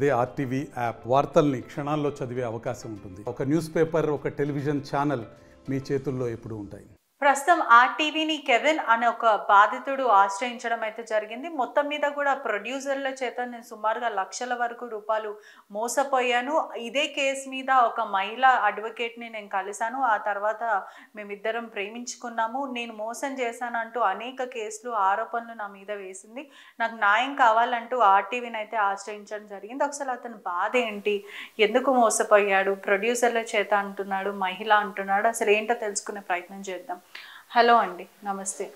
అదే RTV app వార్తల్ని క్షణాల్లో చదివే అవకాశం ఉంటుంది. ఒక న్యూస్ పేపర్, ఒక టెలివిజన్ ఛానల్ మీ చేతుల్లో ఎప్పుడూ ఉంటాయి. ప్రస్తుతం ఆర్టీవీని కెవిన్ అనే ఒక బాధితుడు ఆశ్రయించడం అయితే జరిగింది. మొత్తం మీద కూడా ప్రొడ్యూసర్ల చేత నేను సుమారుగా లక్షల వరకు రూపాయలు మోసపోయాను. ఇదే కేసు మీద ఒక మహిళా అడ్వకేట్ని నేను కలిశాను. ఆ తర్వాత మేమిద్దరం ప్రేమించుకున్నాము, నేను మోసం చేశానంటూ అనేక కేసులు ఆరోపణలు నా మీద వేసింది. నాకు న్యాయం కావాలంటూ ఆర్టీవీని అయితే ఆశ్రయించడం జరిగింది. ఒకసారి అతని బాధ ఏంటి, ఎందుకు మోసపోయాడు, ప్రొడ్యూసర్ల చేత అంటున్నాడు, మహిళ అంటున్నాడు, అసలు ఏంటో తెలుసుకునే ప్రయత్నం చేద్దాం. హలో అండి, నమస్తే.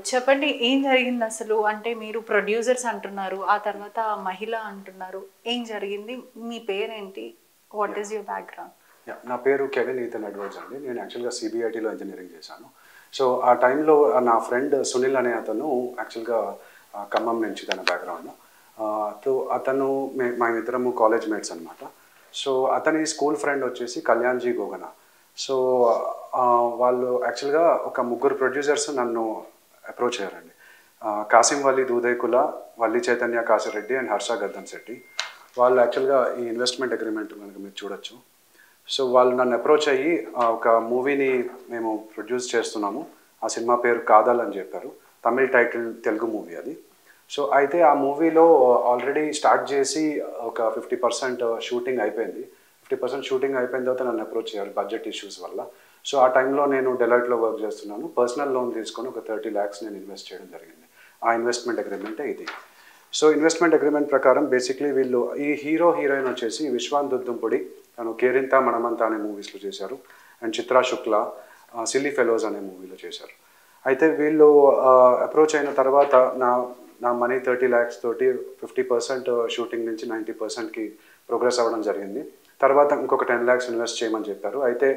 చెప్పండి, ఏం జరిగింది అసలు? అంటే మీరు ప్రొడ్యూసర్స్ అంటున్నారు, ఆ తర్వాత మహిళ అంటున్నారు, ఏం జరిగింది? మీ పేరేంటి? What is your background? నా పేరు కెవిన్ ఈథన్ ఎడ్వర్డ్స్ అండి. నేను యాక్చువల్గా సిబిఐటీలో ఇంజనీరింగ్ చేశాను. సో ఆ టైంలో నా ఫ్రెండ్ సునీల్ అనే అతను యాక్చువల్గా ఖమ్మం నుంచి తన బ్యాక్గ్రౌండ్. సో అతను మా ఇద్దరము కాలేజ్ మేట్స్ అనమాట. సో అతని స్కూల్ ఫ్రెండ్ వచ్చేసి కళ్యాణ్జీ గోగన. సో వాళ్ళు యాక్చువల్గా ఒక ముగ్గురు ప్రొడ్యూసర్స్ నన్ను అప్రోచ్ అయ్యారండి. కాసిం వల్లి దూదేకుల, వల్లి చైతన్య కాసిరెడ్డి అండ్ హర్ష గద్దం శెట్టి. వాళ్ళు యాక్చువల్గా ఈ ఇన్వెస్ట్మెంట్ అగ్రిమెంట్ కనుక మీరు చూడొచ్చు. సో వాళ్ళు నన్ను అప్రోచ్ అయ్యి ఒక మూవీని మేము ప్రొడ్యూస్ చేస్తున్నాము, ఆ సినిమా పేరు కాదల్ అని చెప్పారు. తమిళ టైటిల్, తెలుగు మూవీ అది. సో అయితే ఆ మూవీలో ఆల్రెడీ స్టార్ట్ చేసి ఒక 50% షూటింగ్ అయిపోయింది. 50% షూటింగ్ అయిపోయిన తర్వాత నన్ను అప్రోచ్ అయ్యారు బడ్జెట్ ఇష్యూస్ వల్ల. సో ఆ టైంలో నేను డెలాయిట్లో వర్క్ చేస్తున్నాను. పర్సనల్ లోన్ తీసుకొని ఒక 30 lakhs నేను ఇన్వెస్ట్ చేయడం జరిగింది. ఆ ఇన్వెస్ట్మెంట్ అగ్రిమెంటే ఇది. సో ఇన్వెస్ట్మెంట్ అగ్రిమెంట్ ప్రకారం బేసిక్లీ వీళ్ళు ఈ హీరోయిన్ వచ్చేసి విశ్వాన్ దుద్దుంపుడి, తను కేరింత మనమంతా అనే మూవీస్లో చేశారు, and Chitra Shukla silly fellows అనే మూవీలో చేశారు. అయితే వీళ్ళు అప్రోచ్ అయిన తర్వాత నా మనీ 30 lakhs తోటి 50% షూటింగ్ నుంచి 90%కి ప్రోగ్రెస్ అవ్వడం జరిగింది. తర్వాత ఇంకొక 10 lakhs ఇన్వెస్ట్ చేయమని చెప్పారు. అయితే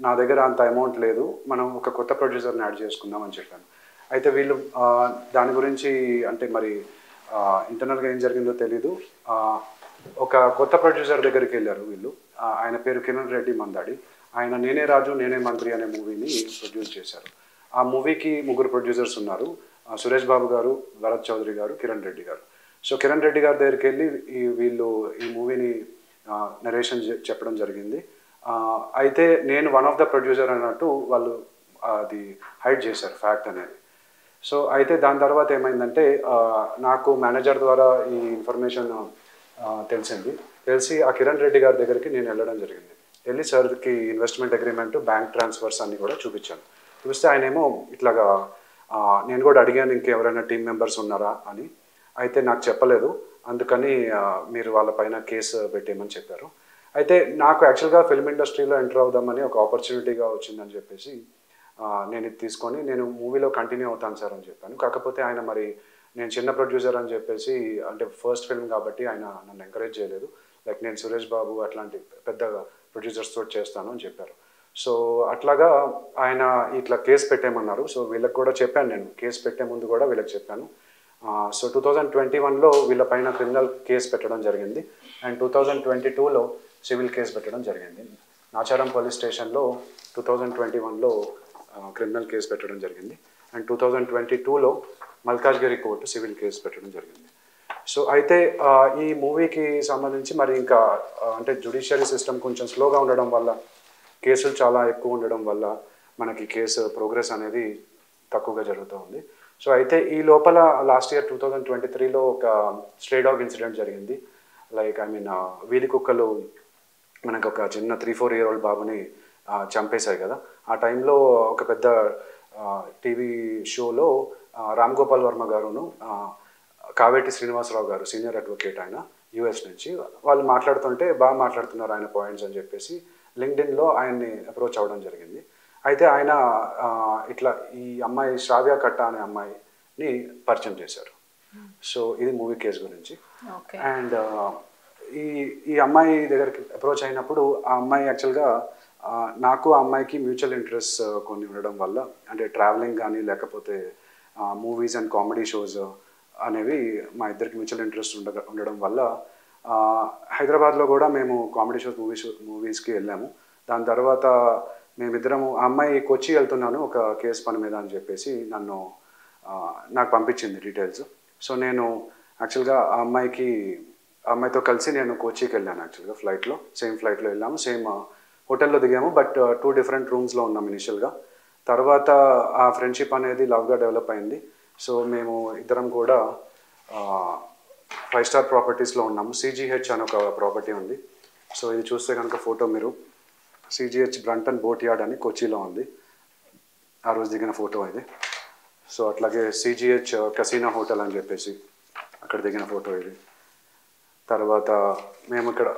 నా దగ్గర అంత అమౌంట్ లేదు, మనం ఒక కొత్త ప్రొడ్యూసర్ని యాడ్ చేసుకుందాం అని చెప్పాను. అయితే వీళ్ళు దాని గురించి అంటే మరి ఇంటర్నల్గా ఏం జరిగిందో తెలీదు, ఒక కొత్త ప్రొడ్యూసర్ దగ్గరికి వెళ్ళారు వీళ్ళు. ఆయన పేరు కిరణ్ రెడ్డి మందాడి. ఆయన నేనే రాజు నేనే మంత్రి అనే మూవీని ప్రొడ్యూస్ చేశారు. ఆ మూవీకి ముగ్గురు ప్రొడ్యూసర్స్ ఉన్నారు, సురేష్ బాబు గారు, భరత్ చౌదరి గారు, కిరణ్ రెడ్డి గారు. సో కిరణ్ రెడ్డి గారి దగ్గరికి వెళ్ళి వీళ్ళు ఈ మూవీని నరేషన్ చెప్పడం జరిగింది. అయితే నేను వన్ ఆఫ్ ద ప్రొడ్యూసర్ అన్నట్టు వాళ్ళు అది హైడ్ చేశారు ఫ్యాక్ట్ అనేది. సో అయితే దాని తర్వాత ఏమైందంటే నాకు మేనేజర్ ద్వారా ఈ ఇన్ఫర్మేషన్ తెలిసి ఆ కిరణ్ రెడ్డి గారి దగ్గరికి నేను వెళ్ళడం జరిగింది. వెళ్ళి సార్కి ఇన్వెస్ట్మెంట్ అగ్రిమెంట్, బ్యాంక్ ట్రాన్స్ఫర్స్ అన్నీ కూడా చూపించాను. చూపిస్తే ఆయన ఏమో ఇట్లాగా నేను కూడా అడిగాను ఇంకెవరైనా టీం మెంబర్స్ ఉన్నారా అని. అయితే నాకు చెప్పలేదు, అందుకని మీరు వాళ్ళపైన కేసు పెట్టేయమని చెప్పారు. అయితే నాకు యాక్చువల్గా ఫిల్మ్ ఇండస్ట్రీలో ఎంటర్ అవుదామని ఒక ఆపర్చునిటీగా వచ్చిందని చెప్పేసి నేను ఇది తీసుకొని నేను మూవీలో కంటిన్యూ అవుతాను సార్ అని చెప్పాను. కాకపోతే ఆయన మరి నేను చిన్న ప్రొడ్యూసర్ అని చెప్పేసి, అంటే ఫస్ట్ ఫిల్మ్ కాబట్టి ఆయన నన్ను ఎంకరేజ్ చేయలేదు. లైక్ నేను సురేష్ బాబు అట్లాంటి పెద్ద ప్రొడ్యూసర్స్ తోటి చేస్తాను అని చెప్పారు. సో అట్లాగా ఆయన ఇట్లా కేసు పెట్టేయమన్నారు. సో వీళ్ళకి కూడా చెప్పాను, నేను కేసు పెట్టే ముందు కూడా వీళ్ళకి చెప్పాను. సో 2021లో వీళ్ళపైన క్రిమినల్ కేసు పెట్టడం జరిగింది, అండ్ 2022లో సివిల్ కేసు పెట్టడం జరిగింది. నాచారం పోలీస్ స్టేషన్లో 2021లో క్రిమినల్ కేసు పెట్టడం జరిగింది, అండ్ 2022లో మల్కాజ్గిరి కోర్టు సివిల్ కేసు పెట్టడం జరిగింది. సో అయితే ఈ మూవీకి సంబంధించి మరి ఇంకా అంటే జ్యుడిషియరీ సిస్టమ్ కొంచెం స్లోగా ఉండడం వల్ల, కేసులు చాలా ఎక్కువ ఉండడం వల్ల మనకి కేసు ప్రోగ్రెస్ అనేది తక్కువగా జరుగుతూ ఉంది. సో అయితే ఈ లోపల లాస్ట్ ఇయర్ 2023లో ఒక స్ట్రే డాగ్ ఇన్సిడెంట్ జరిగింది. లైక్ వీధి కుక్కలు మనకు ఒక చిన్న 3-4 year old బాబుని చంపేశాయి కదా. ఆ టైంలో ఒక పెద్ద టీవీ షోలో రామ్ గోపాల్ వర్మ గారును కావేటి శ్రీనివాసరావు గారు, సీనియర్ అడ్వకేట్, ఆయన యూఎస్ నుంచి, వాళ్ళు మాట్లాడుతుంటే బాగా మాట్లాడుతున్నారు ఆయన పాయింట్స్ అని చెప్పేసి లింక్డ్ఇన్లో ఆయన్ని అప్రోచ్ అవ్వడం జరిగింది. అయితే ఆయన ఇట్లా ఈ అమ్మాయి శ్రావ్య కట్ట అనే అమ్మాయిని పరిచయం చేశారు. సో ఇది మూవీ కేసు గురించి. అండ్ ఈ అమ్మాయి దగ్గరికి అప్రోచ్ అయినప్పుడు ఆ అమ్మాయి యాక్చువల్గా నాకు ఆ అమ్మాయికి మ్యూచువల్ ఇంట్రెస్ట్ కొన్ని ఉండడం వల్ల, అంటే ట్రావెలింగ్ కానీ లేకపోతే మూవీస్ అండ్ కామెడీ షోస్ అనేవి మా ఇద్దరికి మ్యూచువల్ ఇంట్రెస్ట్ ఉండడం వల్ల హైదరాబాద్లో కూడా మేము కామెడీ షోస్, మూవీస్కి వెళ్ళాము. దాని తర్వాత మేమిద్దరము, ఆ అమ్మాయి కొచ్చి వెళ్తున్నాను ఒక కేసు పని మీద అని చెప్పేసి నాకు పంపించింది డీటెయిల్స్. సో నేను యాక్చువల్గా ఆ అమ్మాయికి ఆ అమ్మాయితో కలిసి నేను కోచికి వెళ్ళాను యాక్చువల్గా ఫ్లైట్లో, సేమ్ ఫ్లైట్లో వెళ్ళాము, సేమ్ హోటల్లో దిగాము, బట్ 2 డిఫరెంట్ రూమ్స్లో ఉన్నాం ఇనిషియల్గా. తర్వాత ఆ ఫ్రెండ్షిప్ అనేది లవ్గా డెవలప్ అయింది. సో మేము ఇద్దరం కూడా 5 స్టార్ ప్రాపర్టీస్లో ఉన్నాము. CGH అని ఒక ప్రాపర్టీ ఉంది. సో ఇది చూస్తే కనుక ఫోటో మీరు, CGH బ్రంటన్ బోట్ యార్డ్ అని కొచ్చిలో ఉంది. ఆ రోజు దిగిన ఫోటో ఇది. సో అట్లాగే CGH కసినో హోటల్ అని చెప్పేసి అక్కడ దిగిన ఫోటో ఇది. తర్వాత మేము ఇక్కడ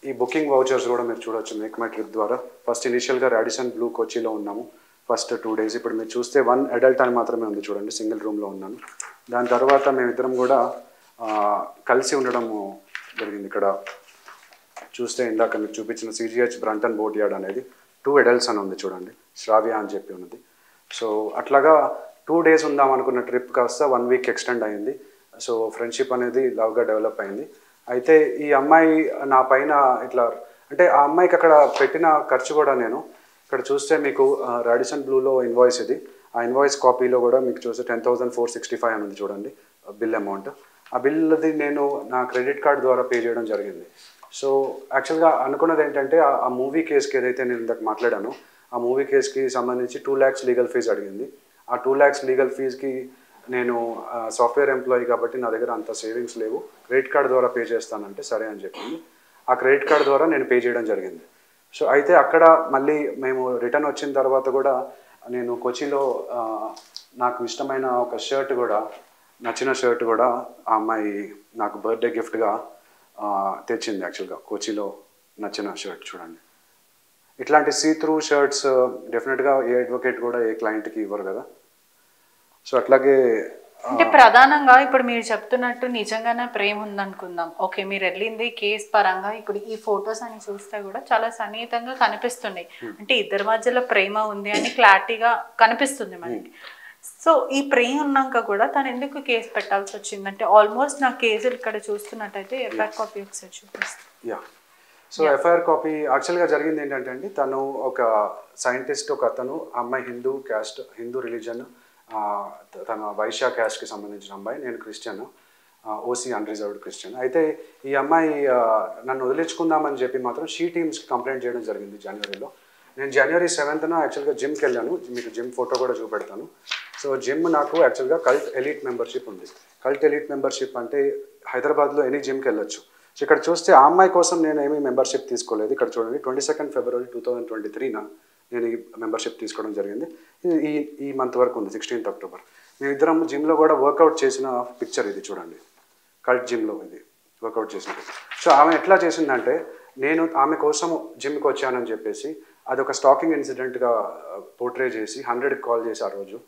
ఈ బుకింగ్ వౌచర్స్ కూడా మీరు చూడొచ్చు మేక్ మై ట్రిప్ ద్వారా. ఫస్ట్ ఇనిషియల్గా రాడిసన్ బ్లూ కొచ్చిలో ఉన్నాము ఫస్ట్ 2 days. ఇప్పుడు మీరు చూస్తే 1 అడల్ట్ అని మాత్రమే ఉంది చూడండి, సింగిల్ రూమ్లో ఉన్నాను. దాని తర్వాత మేమిద్దరం కూడా కలిసి ఉండడం జరిగింది. ఇక్కడ చూస్తే ఇందాక మీకు చూపించిన CGH బ్రంటన్ బోట్ యార్డ్ అనేది 2 adults అని ఉంది చూడండి, శ్రావ్య అని చెప్పి ఉన్నది. సో అట్లాగా 2 days ఉందాం అనుకున్న ట్రిప్ కాస్త 1 week ఎక్స్టెండ్ అయింది. సో ఫ్రెండ్షిప్ అనేది లవ్గా డెవలప్ అయింది. అయితే ఈ అమ్మాయి నా పైన ఇట్లా, అంటే ఆ అమ్మాయికి అక్కడ పెట్టిన ఖర్చు కూడా నేను ఇక్కడ చూస్తే మీకు రాడిసన్ బ్లూలో ఇన్వాయిస్ ఇది, ఆ ఇన్వాయిస్ కాపీలో కూడా మీకు చూస్తే 10,465 అని ఉంది చూడండి బిల్ అమౌంట్. ఆ బిల్ది నేను నా క్రెడిట్ కార్డ్ ద్వారా పే చేయడం జరిగింది. సో యాక్చువల్గా అనుకున్నది ఏంటంటే ఆ మూవీ కేసుకి ఏదైతే నేను ఇందాక మాట్లాడానో ఆ మూవీ కేసుకి సంబంధించి 2 lakhs లీగల్ ఫీజు అడిగింది. ఆ 2 lakhs లీగల్ ఫీజుకి నేను సాఫ్ట్వేర్ ఎంప్లాయీ కాబట్టి నా దగ్గర అంత సేవింగ్స్ లేవు, క్రెడిట్ కార్డ్ ద్వారా పే చేస్తానంటే సరే అని చెప్పింది. ఆ క్రెడిట్ కార్డ్ ద్వారా నేను పే చేయడం జరిగింది. సో అయితే అక్కడ మళ్ళీ మేము రిటర్న్ వచ్చిన తర్వాత కూడా నేను కొచ్చిలో నాకు ఇష్టమైన ఒక షర్ట్ కూడా, నచ్చిన షర్ట్ కూడా ఆ అమ్మాయి నాకు బర్త్డే గిఫ్ట్గా తెచ్చింది. యాక్చువల్గా కొచ్చిలో నచ్చిన షర్ట్ చూడండి. ఇట్లాంటి సీ త్రూ షర్ట్స్ డెఫినెట్గా ఏ అడ్వకేట్ కూడా ఏ క్లయింట్కి ఇవ్వరు కదా. సో అట్లాగే అంటే ప్రధానంగా ఇప్పుడు మీరు చెప్తున్నట్టు నిజంగానే ప్రేమ ఉందనుకుందాం, ఓకే మీరు వెళ్ళింది కేసు పరంగా, ఇప్పుడు ఈ ఫొటోస్ అని చూస్తే కూడా చాలా సన్నిహితంగా కనిపిస్తున్నాయి, అంటే ఇద్దరి మధ్యలో ప్రేమ ఉంది అని క్లారిటీగా కనిపిస్తుంది మనకి. సో ఈ ప్రేమ ఉన్నాక కూడా తను ఎందుకు కేసు పెట్టాల్సి వచ్చింది? అంటే ఆల్మోస్ట్ నా కేసులు ఇక్కడ చూస్తున్నట్టయితే ఎఫ్ఐఆర్ కాపీ ఒకసారి చూపిస్తాను. యా, సో ఎఫ్ఐఆర్ కాపీ యాక్చువల్గా జరిగింది ఏంటంటే అండి, తను ఒక సైంటిస్ట్, ఒక అతను, అమ్మాయి హిందూ క్యాస్ట్, హిందూ రిలీజన్, తన వైశ్య క్యాస్ట్కి సంబంధించిన అమ్మాయి, నేను క్రిస్టియన్, OC అన్రిజర్వ్డ్ క్రిస్టియన్. అయితే ఈ అమ్మాయి నన్ను వదిలించుకుందామని చెప్పి మాత్రం షీ టీమ్స్కి కంప్లైంట్ చేయడం జరిగింది జనవరిలో. నేను January 7th యాక్చువల్గా జిమ్కి వెళ్ళాను, మీకు జిమ్ ఫోటో కూడా చూపెడతాను. సో జిమ్ నాకు యాక్చువల్గా కల్ట్ ఎలీట్ మెంబర్షిప్ ఉంది. కల్ట్ ఎలీట్ మెంబర్షిప్ అంటే హైదరాబాద్లో ఎనీ జిమ్కి వెళ్ళొచ్చు. సో ఇక్కడ చూస్తే ఆ అమ్మాయి కోసం నేను ఏమీ మెంబర్షిప్ తీసుకోలేదు. ఇక్కడ చూడండి 22 February 2023 నేను ఈ మెంబర్షిప్ తీసుకోవడం జరిగింది. ఈ మంత్ వరకు ఉంది, 16th October. మేమిద్దరం జిమ్లో కూడా వర్కౌట్ చేసిన పిక్చర్ ఇది చూడండి, కల్ట్ జిమ్లో ఇది వర్కౌట్ చేసినట్టు. సో ఆమె ఎట్లా చేసిందంటే, నేను ఆమె కోసం జిమ్కి వచ్చానని చెప్పేసి అదొక స్టాకింగ్ ఇన్సిడెంట్గా పోర్ట్రే చేసి 100కి కాల్ చేసి ఆ రోజు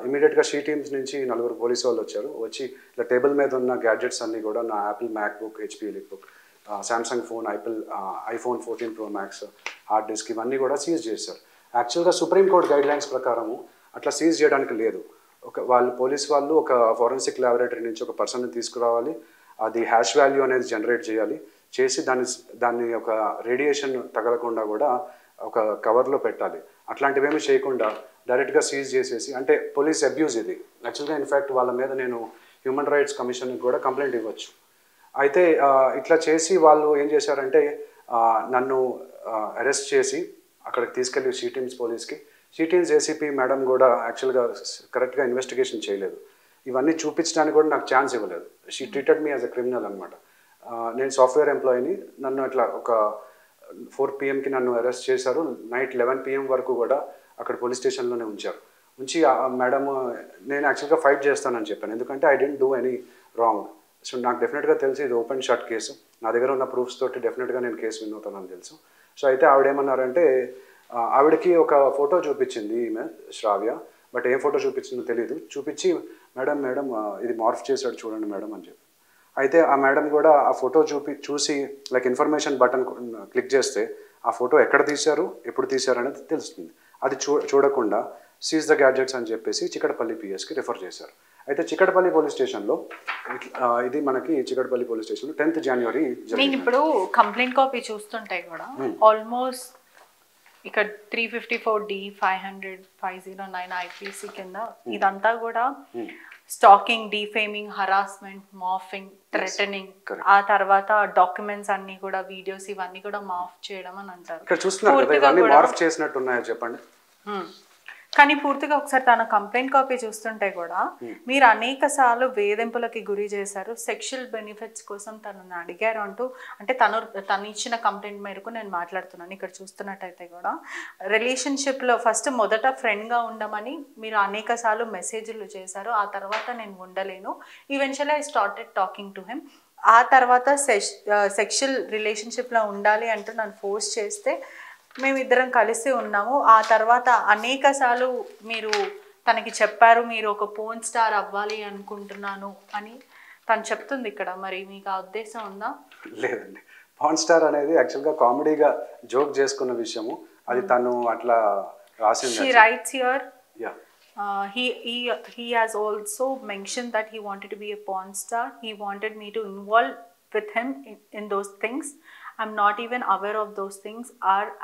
ఇమీడియట్గా షీ టీమ్స్ నుంచి 4 పోలీసు వాళ్ళు వచ్చారు. వచ్చి ఇలా టేబుల్ మీద ఉన్న గ్యాడ్జెట్స్ అన్నీ కూడా, నా Apple MacBook, HP EliteBook, Samsung phone, iPhone 14 Pro Max, hard disk, ఇవన్నీ కూడా సీజ్ చేశారు. యాక్చువల్గా సుప్రీంకోర్టు గైడ్లైన్స్ ప్రకారము అట్లా సీజ్ చేయడానికి లేదు. పోలీస్ వాళ్ళు ఒక ఫోరెన్సిక్ ల్యాబొరేటరీ నుంచి ఒక పర్సన్ని తీసుకురావాలి, అది హ్యాష్ వాల్యూ అనేది జనరేట్ చేయాలి, చేసి దాన్ని ఒక రేడియేషన్ తగలకుండా కూడా ఒక కవర్లో పెట్టాలి. అట్లాంటివేమీ చేయకుండా డైరెక్ట్గా సీజ్ చేసేసి, అంటే పోలీస్ అబ్యూజ్ ఇది యాక్చువల్గా. ఇన్ఫ్యాక్ట్ వాళ్ళ మీద నేను హ్యూమన్ రైట్స్ కమిషన్కి కూడా కంప్లైంట్ ఇవ్వచ్చు. అయితే ఇట్లా చేసి వాళ్ళు ఏం చేశారంటే నన్ను అరెస్ట్ చేసి అక్కడికి తీసుకెళ్ళి షీ టీమ్స్ పోలీస్కి. షీ టీమ్స్ ACP మేడం కూడా యాక్చువల్గా కరెక్ట్గా ఇన్వెస్టిగేషన్ చేయలేదు. ఇవన్నీ చూపించడానికి కూడా నాకు ఛాన్స్ ఇవ్వలేదు. She treated me as a criminal అనమాట. నేను సాఫ్ట్వేర్ ఎంప్లాయీని, నన్ను అట్లా ఒక 4 PM నన్ను అరెస్ట్ చేశారు. నైట్ 11 PM వరకు కూడా అక్కడ పోలీస్ స్టేషన్లోనే ఉంచారు. ఉంచి మేడం నేను యాక్చువల్గా ఫైట్ చేస్తానని చెప్పాను, ఎందుకంటే I didn't do any wrong. So నాకు డెఫినెట్గా తెలిసి ఇది ఓపెన్ షాట్ కేసు, నా దగ్గర ఉన్న ప్రూఫ్స్ తోటి డెఫినెట్గా నేను కేసు విన్ అవుతానని తెలుసు. సో అయితే ఆవిడేమన్నారంటే, ఆవిడకి ఒక ఫోటో చూపించింది ఈమె శ్రావ్య, బట్ ఏం ఫోటో చూపించిందో తెలియదు. చూపించి మేడం ఇది మార్ఫ్ చేశాడు చూడండి మేడం అని చెప్పి. అయితే ఆ మేడం కూడా ఆ ఫోటో చూసి లైక్ ఇన్ఫర్మేషన్ బటన్ క్లిక్ చేస్తే ఆ ఫోటో ఎక్కడ తీశారు, ఎప్పుడు తీశారు అనేది తెలుస్తుంది. అది చూడకుండా సీజ్ ద గ్యాడ్జెట్స్ అని చెప్పేసి చికటపల్లి PSకి రిఫర్ చేశారు. అయితే చికటపల్లి పోలీస్ స్టేషన్లో ఇది మనకి చికటపల్లి పోలీస్ స్టేషన్లో 10th January నేను ఇప్పుడు కంప్లైంట్ కాపీ చూస్తుంటే కూడా ఆల్మోస్ట్ ఇక్కడ 354D 500 509 IPC కింద ఇదంతా కూడా స్టాకింగ్, డీఫేమింగ్, హరాస్మెంట్, మాఫింగ్, థ్రెటనింగ్, ఆ తర్వాత డాక్యుమెంట్స్ అన్ని కూడా, వీడియోస్ ఇవన్నీ కూడా మాఫ్ చేయడం అని అంటారు. ఇక్కడ చూస్తున్నారు కదా, ఇవన్నీ మార్ఫ్ చేసినట్టు ఉన్నాయో చెప్పండి. కానీ పూర్తిగా ఒకసారి తన కంప్లైంట్ కాపీ చూస్తుంటే కూడా మీరు అనేక సార్లు వేధింపులకి గురి చేశారు, సెక్షువల్ బెనిఫిట్స్ కోసం తనని అడిగారు అంటూ, అంటే తను ఇచ్చిన కంప్లైంట్ మేరకు నేను మాట్లాడుతున్నాను. ఇక్కడ చూస్తున్నట్టయితే కూడా రిలేషన్షిప్లో ఫస్ట్ మొదట ఫ్రెండ్గా ఉండమని మీరు అనేక సార్లు మెసేజ్లు చేశారు. ఆ తర్వాత నేను ఉండలేను, eventually I started talking to him. ఆ తర్వాత సెక్షువల్ రిలేషన్షిప్లో ఉండాలి అంటూ నన్ను ఫోర్స్ చేస్తే మేమిద్దరం కలిసి ఉన్నాము. ఆ తర్వాత అనేక సార్లు మీరు తనకి చెప్పారు, మీరు ఒక పోర్న్ స్టార్ అవ్వాలి అనుకుంటున్నాను అని తను చెప్తుంది ఇక్కడ. మరి మీకు ఆ ఉద్దేశం ఉందా? లేదండి, పోర్న్ స్టార్ అనేది యాక్చువల్గా కామెడీగా జోక్ చేసుకున్న విషయము. అది తను అట్లా రాసింది. She writes here, he has also mentioned that he wanted to be a porn star. He wanted me to involve with him in those things. I'm not even aware of those things,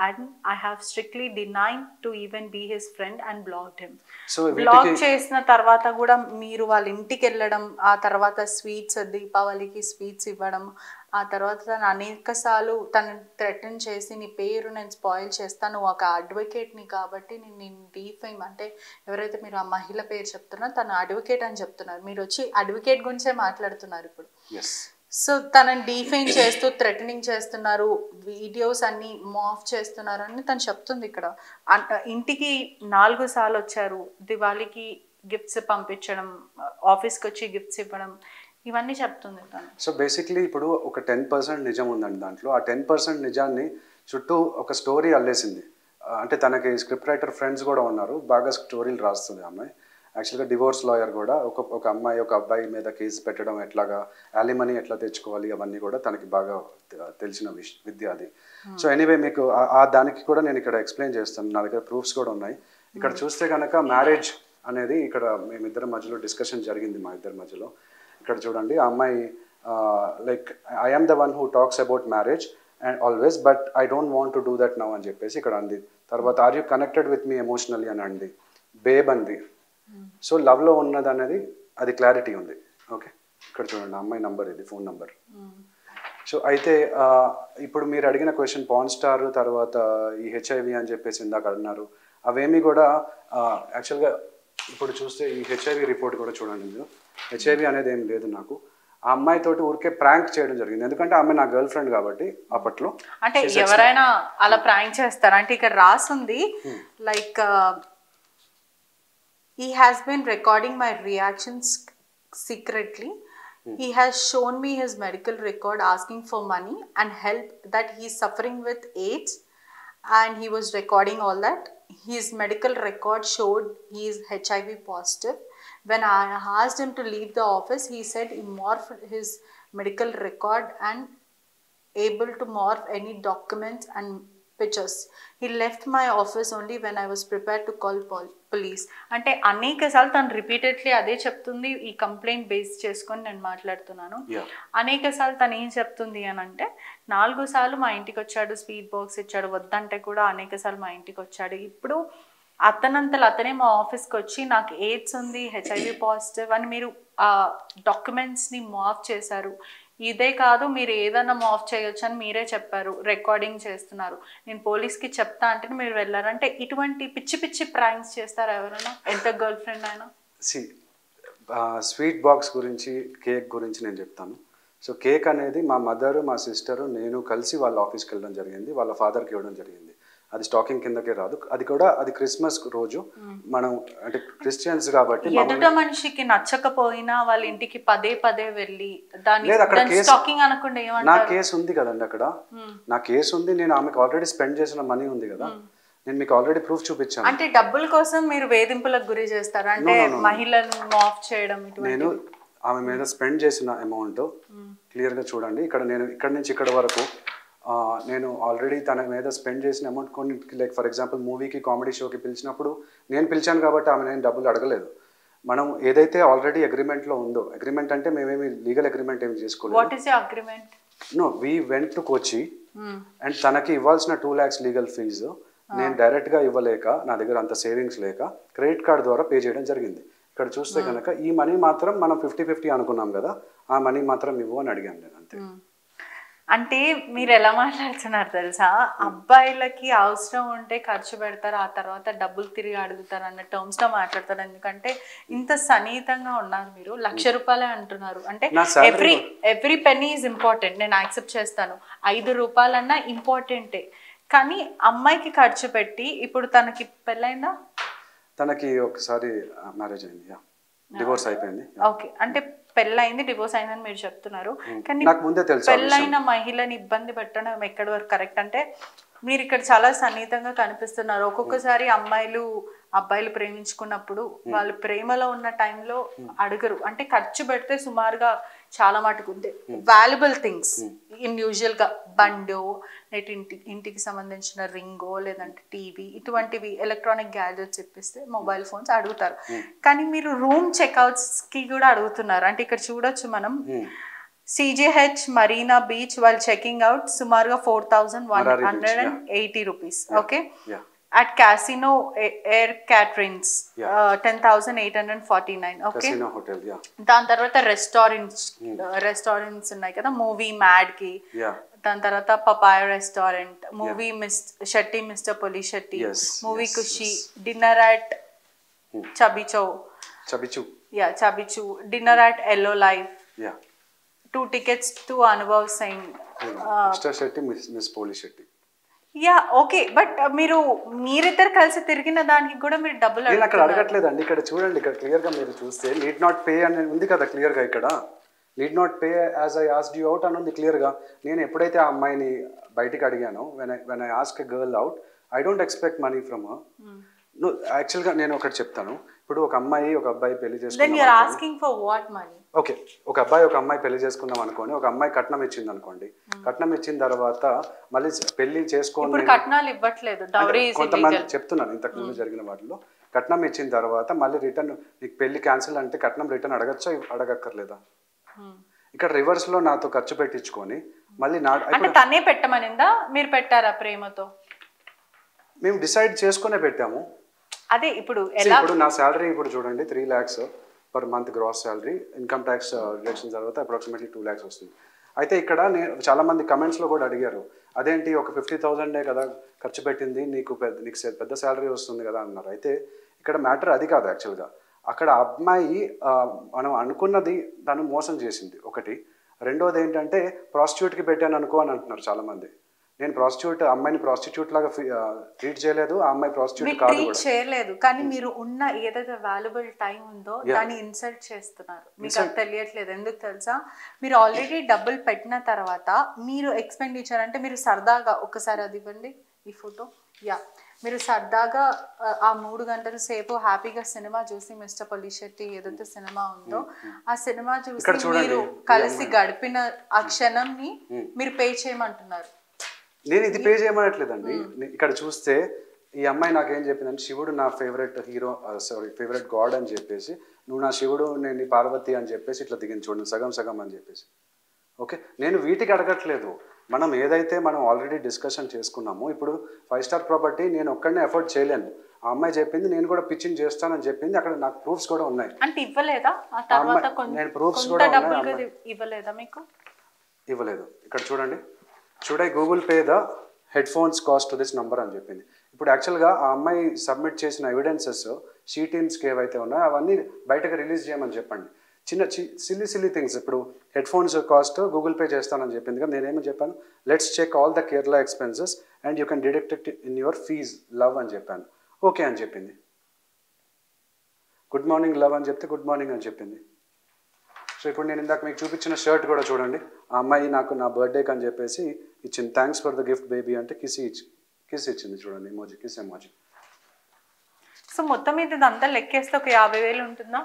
and I have strictly denied to even be his friend and blocked him. So block చేసిన తర్వాత కూడా మీరు వాళ్ళ ఇంటికి వెళ్ళడం, ఆ తర్వాత sweets, దీపావళికి స్వీట్స్ ఇవ్వడం, ఆ తర్వాత తను అనేక సార్లు తను థ్రెటన్ చేసి నీ పేరు నేను స్పాయిల్ చేస్తాను, నువ్వు ఒక అడ్వకేట్ని కాబట్టి నేను డీఫేమ్, అంటే ఎవరైతే మీరు ఆ మహిళ పేరు చెప్తున్నారో తను అడ్వకేట్ అని చెప్తున్నారు, మీరు వచ్చి అడ్వకేట్ గురించే మాట్లాడుతున్నారు ఇప్పుడు. సో తనని డీఫేమ్ చేస్తూ థ్రెటనింగ్ చేస్తున్నారు, వీడియోస్ అన్ని మాఫ్ చేస్తున్నారు అని తను చెప్తుంది ఇక్కడ. ఇంటికి 4 సార్లు వచ్చారు, దివాళీకి గిఫ్ట్స్ పంపించడం, ఆఫీస్కి వచ్చి గిఫ్ట్స్ ఇవ్వడం, ఇవన్నీ చెప్తుంది తను. సో బేసిక్లీ ఇప్పుడు ఒక 10% నిజం ఉందండి దాంట్లో. ఆ 10% నిజాన్ని చుట్టూ ఒక స్టోరీ అల్లేసింది. అంటే తనకి స్క్రిప్ట్ రైటర్ ఫ్రెండ్స్ కూడా ఉన్నారు, బాగా స్టోరీలు రాస్తుంది అమ్మాయి. యాక్చువల్గా డివోర్స్ లాయర్ కూడా ఒక అమ్మాయి ఒక అబ్బాయి మీద కేసు పెట్టడం, ఎట్లాగా యాలిమనీ ఎట్లా తెచ్చుకోవాలి, అవన్నీ కూడా తనకి బాగా తెలిసిన విద్య అది. సో ఎనీవే మీకు దానికి కూడా నేను ఇక్కడ ఎక్స్ప్లెయిన్ చేస్తాను, నా దగ్గర ప్రూఫ్స్ కూడా ఉన్నాయి. ఇక్కడ చూస్తే కనుక మ్యారేజ్ అనేది ఇక్కడ మేమిద్దరి మధ్యలో డిస్కషన్ జరిగింది, మా ఇద్దరి మధ్యలో. ఇక్కడ చూడండి, ఆ అమ్మాయి like I am the one who talks about marriage and always, but I don't want to do that now అని చెప్పేసి ఇక్కడ అంది. తర్వాత are you connected with me emotionally అని అంది. బేబ్ అంది. సో లవ్లో ఉన్నది అనేది అది క్లారిటీ ఉంది. ఓకే, ఇక్కడ చూడండి అమ్మాయి నంబర్, ఇది ఫోన్ నంబర్. సో అయితే ఇప్పుడు మీరు అడిగిన క్వశ్చన్ పాన్ స్టార్ తర్వాత ఈ హెచ్ఐవి అని చెప్పేసి ఇందాక అడిగినారు, అవేమీ కూడా యాక్చువల్గా ఇప్పుడు చూస్తే ఈ హెచ్ఐవి రిపోర్ట్ కూడా చూడండి మీరు. హెచ్ఐవి అనేది ఏం లేదు నాకు. ఆ అమ్మాయితోటి ఊరికే ప్రాంక్ చేయడం జరిగింది, ఎందుకంటే ఆమె నా గర్ల్ ఫ్రెండ్ కాబట్టి అప్పట్లో. అంటే ఎవరైనా అలా ప్రాంక్ చేస్తారు అంటే ఇక్కడ రాసుంది like he has been recording my reactions secretly. He has shown me his medical record asking for money and help that he is suffering with AIDS, and he was recording all that. His medical record showed he is HIV positive. When I asked him to leave the office, he said he morphed his medical record and able to morph any documents and pictures. He left my office only when I was prepared to call police. అంటే అనేక సార్లు తను repeatedly అదే చెప్తుంది. ఈ complaint base చేసుకొని నేను మాట్లాడుతున్నాను. అనేక సార్లు తను ఏం చెప్తుంది అని అంటే 4 సార్లు మా ఇంటికి వచ్చాడు, స్వీట్ బాక్స్ ఇచ్చాడు, వద్దంటే కూడా అనేక సార్లు మా ఇంటికి వచ్చాడు. ఇప్పుడు అతనంతలు అతనే మా ఆఫీస్కి వచ్చి నాకు ఎయిడ్స్ ఉంది, హెచ్ఐవి పాజిటివ్ అని మీరు ఆ డాక్యుమెంట్స్ని మాఫ్ చేశారు. ఇదే కాదు, మీరు ఏదైనా మాఫ్ చేయొచ్చు అని మీరే చెప్పారు, రికార్డింగ్ చేస్తున్నారు, నేను పోలీస్కి చెప్తా అంటే మీరు వెళ్ళారంటే ఇటువంటి పిచ్చి పిచ్చి ప్రాంక్స్ చేస్తారు ఎవరైనా, ఎంత గర్ల్ ఫ్రెండ్ అయినా. స్వీట్ బాక్స్ గురించి, కేక్ గురించి నేను చెప్తాను. సో కేక్ అనేది మా మదర్, మా సిస్టరు, నేను కలిసి వాళ్ళ ఆఫీస్కి వెళ్ళడం జరిగింది, వాళ్ళ ఫాదర్కి ఇవ్వడం జరిగింది. అది స్టాకింగ్ కిందకే రాదు, అది కూడా అది క్రిస్మస్ రోజు. మనం అంటే క్రిస్టియన్స్ కాబట్టి ఎదుట మనిషికి నచ్చకపోయినా వాళ్ళ ఇంటికి పదే వెళ్ళి దాన్ని స్టాకింగ్ అనకుండా ఏమంటారు. నా కేసు ఉంది కదండి అక్కడ, నా కేసు ఉంది, నేను ఆమెకు ఆల్రెడీ స్పెండ్ చేసిన మనీ ఉంది కదా, నేను మీకు ఆల్రెడీ ప్రూఫ్ చూపించాను. అంటే డబ్బుల కోసం మీరు వేధింపులకు గురి చేస్తారు అంటే మహిళలను మాఫ్ చేయడం. నేను ఆమె మీద స్పెండ్ చేసిన అమౌంట్ క్లియర్గా చూడండి. నేను ఇక్కడ నుంచి ఇక్కడ వరకు నేను ఆల్రెడీ తన మీద స్పెండ్ చేసిన అమౌంట్ కొన్ని, లైక్ ఫర్ ఎగ్జాంపుల్ మూవీకి, కామెడీ షోకి పిలిచినప్పుడు నేను పిలిచాను కాబట్టి ఆమె నేను డబ్బులు అడగలేదు. మనం ఏదైతే ఆల్రెడీ అగ్రిమెంట్లో ఉందో, అగ్రిమెంట్ అంటే మేమేమి లీగల్ అగ్రిమెంట్ ఏమి చేసుకోలేదు. What is your agreement? No, we went to Kochi and తనకి ఇవ్వాల్సిన 2 lakhs లీగల్ ఫీజు నేను డైరెక్ట్గా ఇవ్వలేక, నా దగ్గర అంత సేవింగ్స్ లేక క్రెడిట్ కార్డ్ ద్వారా పే చేయడం జరిగింది. ఇక్కడ చూస్తే కనుక ఈ మనీ మాత్రం మనం 50-50 అనుకున్నాం కదా, ఆ మనీ మాత్రం ఇవ్వు అని అడిగాను నేను అంతే. అంటే మీరు ఎలా మాట్లాడుతున్నారు తెలుసా, అబ్బాయిలకి అవసరం ఉంటే ఖర్చు పెడతారు, ఆ తర్వాత డబ్బులు తిరిగి అడుగుతారు అన్న టర్మ్స్ లో మాట్లాడతారు. ఎందుకంటే ఇంత సన్నిహితంగా ఉన్నారు మీరు, ₹1,00,000 అంటున్నారు అంటే ఎవ్రీ పెన్నీ ఈజ్ ఇంపార్టెంట్. నేను యాక్సెప్ట్ చేస్తాను, ₹5 ఇంపార్టెంటే. కానీ అమ్మాయికి ఖర్చు పెట్టి, ఇప్పుడు తనకి పెళ్ళైందా? తనకి ఒకసారి మ్యారేజ్ అయింది, డివోర్స్ అయిపోయింది. ఓకే, అంటే పెళ్ళైంది, డివోర్స్ అయిందని మీరు చెప్తున్నారు. కానీ నాకు ముందే తెలుసు పెళ్ళైన మహిళని ఇబ్బంది పెట్టడం ఎక్కడి వరకు కరెక్ట్? అంటే మీరు ఇక్కడ చాలా సన్నిహితంగా కనిపిస్తున్నారు. ఒక్కొక్కసారి అబ్బాయిలు ప్రేమించుకున్నప్పుడు వాళ్ళు ప్రేమలో ఉన్న టైంలో అడగరు, అంటే ఖర్చు పెడితే సుమారుగా చాలా మటుకు వాల్యుబుల్ థింగ్స్ ఇన్ యూజువల్ గా బండో, ఇంటికి సంబంధించిన రింగో, లేదంటే టీవీ, ఇటువంటివి ఎలక్ట్రానిక్ గ్యాడ్జెట్స్ ఇప్పిస్తే మొబైల్ ఫోన్స్ అడుగుతారు. కానీ మీరు రూమ్ చెక్అవుట్స్ కి కూడా అడుగుతున్నారు. అంటే ఇక్కడ చూడొచ్చు మనం, CGH మరీనా బీచ్ వాళ్ళు చెకింగ్ అవుట్ సుమారుగా ₹4,180. Okay, at Casino Air Caterings 10,849. Okay, దాని తర్వాత రెస్టారెంట్స్ ఉన్నాయి కదా, మూవీ మ్యాడ్ కి, దాని తర్వాత papaya restaurant, movie Shetty mister Polishetty, movie Khushi, dinner at చబిచు, dinner at yellow life, 2 tickets to Anubhav Singh, mister Shetty, miss Polishetty. Okay, but మీరిద్దరు కలిసి తిరిగిన దానికి కూడా మీరు డబ్బులు నేను అక్కడ అడగట్లేదండి. ఇక్కడ చూడండి, ఇక్కడ క్లియర్ గా మీరు చూస్తే నీడ్ నాట్ పే అని ఉంది కదా క్లియర్ గా. ఇక్కడ need not pay as I asked you out అని ఉంది క్లియర్ గా. నేను ఎప్పుడైతే ఆ అమ్మాయిని బయటికి అడిగానో, when I ask a girl out, I don't expect money from her. Actual గా నేను ఒకటి చెప్తాను, ఇప్పుడు ఒక అమ్మాయి ఒక అబ్బాయి పెళ్లి చేసుకున్నాం, ఓకే, ఒక అబ్బాయి ఒక అమ్మాయి పెళ్లి చేసుకుందాం అనుకోండి, ఒక అమ్మాయి కట్నం ఇచ్చింది అనుకోండి, కట్నం ఇచ్చిన తర్వాత మళ్ళీ పెళ్లి చేసుకోండి, కొంతమంది చెప్తున్నాను ఇంతకు ముందు జరిగిన వాటిలో, కట్నం ఇచ్చిన తర్వాత మళ్ళీ రిటర్న్ నీకు పెళ్లి క్యాన్సిల్ అంటే కట్నం రిటర్న్ అడగచ్చా, అడగక్కర్లేదా? ఇక్కడ రివర్స్ లో నాతో ఖర్చు పెట్టించుకొని మళ్ళీ తనే పెట్టమనిందా, మీరు పెట్టారా ప్రేమతో? మేము డిసైడ్ చేసుకునే పెట్టాము. అదే ఇప్పుడు నా శాలరీ ఇప్పుడు చూడండి 3 lakhs per month gross salary, income tax deduction తర్వాత అప్రాక్సిమేట్లీ 2 lakhs వస్తుంది. అయితే ఇక్కడ నేను చాలా మంది కమెంట్స్లో కూడా అడిగారు, అదేంటి ఒక 50,000 కదా ఖర్చు పెట్టింది, నీకు పెద్ద శాలరీ వస్తుంది కదా అన్నారు. అయితే ఇక్కడ మ్యాటర్ అది కాదు యాక్చువల్గా. అక్కడ అమ్మాయి మనం అనుకున్నది తను మోసం చేసింది ఒకటి, రెండోది ఏంటంటే ప్రాస్టిట్యూట్కి పెట్టాను అనుకో అని అంటున్నారు చాలామంది. నేను అమ్మాయిని ప్రాస్టిట్యూట్ లాగా ట్రీట్ చేయలేదు, ఆ అమ్మాయి ప్రాస్టిట్యూట్ కాదు కూడా చేయలేదు. కానీ మీరు ఉన్న ఏదైతే వాల్యుబుల్ టైం ఉందో దాన్ని ఇన్సల్ట్ చేస్తున్నారు. మీకు అది తెలియట్లేదు. ఎందుకు తెలుసా, మీరు ఆల్రెడీ డబ్బులు పెట్టిన తర్వాత మీరు ఎక్స్పెండిచర్ అంటే మీరు సరదాగా ఒకసారి అది ఇవ్వండి ఈ ఫోటో, మీరు సరదాగా ఆ 3 గంటల సేపు హ్యాపీగా సినిమా చూసి, మిస్టర్ పొలి శెట్టి ఏదైతే సినిమా ఉందో ఆ సినిమా చూసి మీరు కలిసి గడిపిన ఆ క్షణంని మీరు పే చేయమంటున్నారు. నేను ఇది పే చేయమనట్లేదండి. ఇక్కడ చూస్తే ఈ అమ్మాయి నాకేం చెప్పిందంటే, శివుడు నా ఫేవరెట్ ఫేవరెట్ గాడ్ అని చెప్పేసి, నువ్వు నా శివుడు, నేను నీ పార్వతి అని చెప్పేసి ఇట్లా దిగింది చూడండి, సగం అని చెప్పేసి. ఓకే, నేను వీటికి అడగట్లేదు. మనం ఏదైతే మనం ఆల్రెడీ డిస్కషన్ చేసుకున్నామో, ఇప్పుడు 5 star ప్రాపర్టీ నేను ఒక్కడనే ఎఫోర్డ్ చేయలేను. ఆ అమ్మాయి చెప్పింది, నేను కూడా పిచ్చింగ్ చేస్తానని చెప్పింది. అక్కడ నాకు ప్రూఫ్స్ కూడా ఉన్నాయి. అంటే ఇవ్వలేదా? నేను ప్రూఫ్స్ కూడా ఇవ్వలేదా మీకు? ఇవ్వలేదు. ఇక్కడ చూడండి, should I Google pay the head phones cost to this number అని చెప్పింది. ఇప్పుడు యాక్చువల్గా ఆ అమ్మాయి సబ్మిట్ చేసిన ఎవిడెన్సెస్ షీటీన్స్కి ఏవైతే ఉన్నాయో అవన్నీ బయటకు రిలీజ్ చేయమని చెప్పండి. చిన్న సిల్లీ థింగ్స్. ఇప్పుడు headphones cost Google Pay చేస్తానని చెప్పింది కదా, నేనేమని చెప్పాను, let's check all the Kerala expenses and you can deduct it in your fees love అని చెప్పాను. ఓకే అని చెప్పింది. గుడ్ మార్నింగ్ లవ్ అని చెప్తే గుడ్ మార్నింగ్ అని చెప్పింది. సో ఇప్పుడు నేను ఇందాక మీకు చూపించిన షర్ట్ కూడా చూడండి, ఆ అమ్మాయి నాకు నా బర్త్డేకి అని చెప్పేసి ఇచ్చింది. Thanks for the gift baby అంటే కిస్ ఇచ్చింది చూడండి, ఎమోజీ, కిస్ ఎమోజీ. సో మొత్తం మీద ఇదంతా లెక్కేస్తే ఒక 50,000 ఉంటుందా?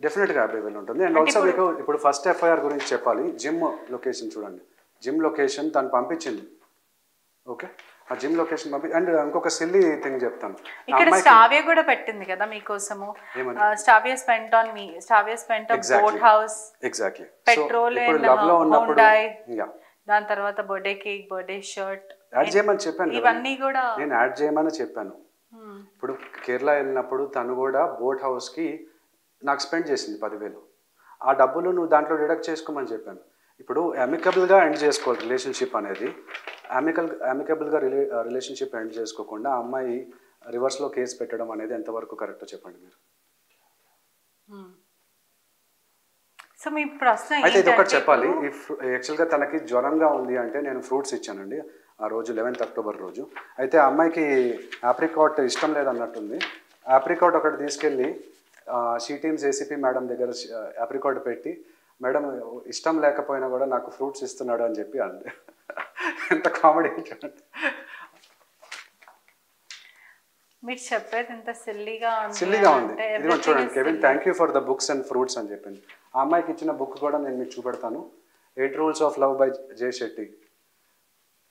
డెఫినెట్గా 50,000 ఉంటుంది. అండ్ ఆల్సో మీకు ఇప్పుడు ఫస్ట్ ఎఫ్ఐఆర్ గురించి చెప్పాలి. జిమ్ లొకేషన్ చూడండి, జిమ్ లొకేషన్ తను పంపించింది. ఓకే, ఆ జిమ్ లొకేషన్ అండ్ ఇంకొక సిల్లీ థింగ్ చెప్తాను. ఇక్కడ స్టావియా కూడా పెట్టింది కదా మీకోసము, స్టావియా స్పెంట్ ఆన్ మీ, స్టావియా spent on boat house, exactly petrol and Hyundai, దాని తర్వాత birthday cake, birthday shirt add చేయమని చెప్పాను. ఇవన్నీ కూడా నేను యాడ్ చేయమని చెప్పాను. ఇప్పుడు కేరళ వెళ్ళినప్పుడు తను కూడా బోట్ హౌస్ కి నాకు స్పెండ్ చేసింది 10,000. ఆ డబ్బులు నువ్వు దాంట్లో డిడక్ట్ చేసుకోమని చెప్పాను. ఇప్పుడు అమికబుల్గా ఎండ్ చేసుకోవాలి రిలేషన్షిప్ అనేది. అమికబుల్గా రిలేషన్షిప్ ఎండ్ చేసుకోకుండా ఆ అమ్మాయి రివర్స్లో కేసు పెట్టడం అనేది ఎంతవరకు కరెక్టో చెప్పండి మీరు. సో మీ ప్రశ్న అయితే ఇది ఒకటి చెప్పాలి. యాక్చువల్గా తనకి జ్వరంగా ఉంది అంటే నేను ఫ్రూట్స్ ఇచ్చానండి ఆ రోజు 11th అక్టోబర్ రోజు. అయితే ఆ అమ్మాయికి ఆప్రికాట్ ఇష్టం లేదన్నట్టుంది. ఆప్రికాట్ ఒకటి తీసుకెళ్ళి టీమ్స్ ఏసీపీ మేడం దగ్గర ఆప్రికాట్ పెట్టి, మేడం ఇష్టం లేకపోయినా కూడా నాకు ఫ్రూట్స్ ఇస్తున్నాడు అని చెప్పి అంది. ఎంత కామెడీ. మీరు చెప్పేది ఎంత సిల్లీగా ఉంది. ఇదిగో చూడండి Kevin, thank you for the books and fruits అని చెప్పింది. ఆ అమ్మాయికి ఇచ్చిన బుక్ కూడా నేను మీకు చూపెడతాను. 8 Rules of Love by J Shetty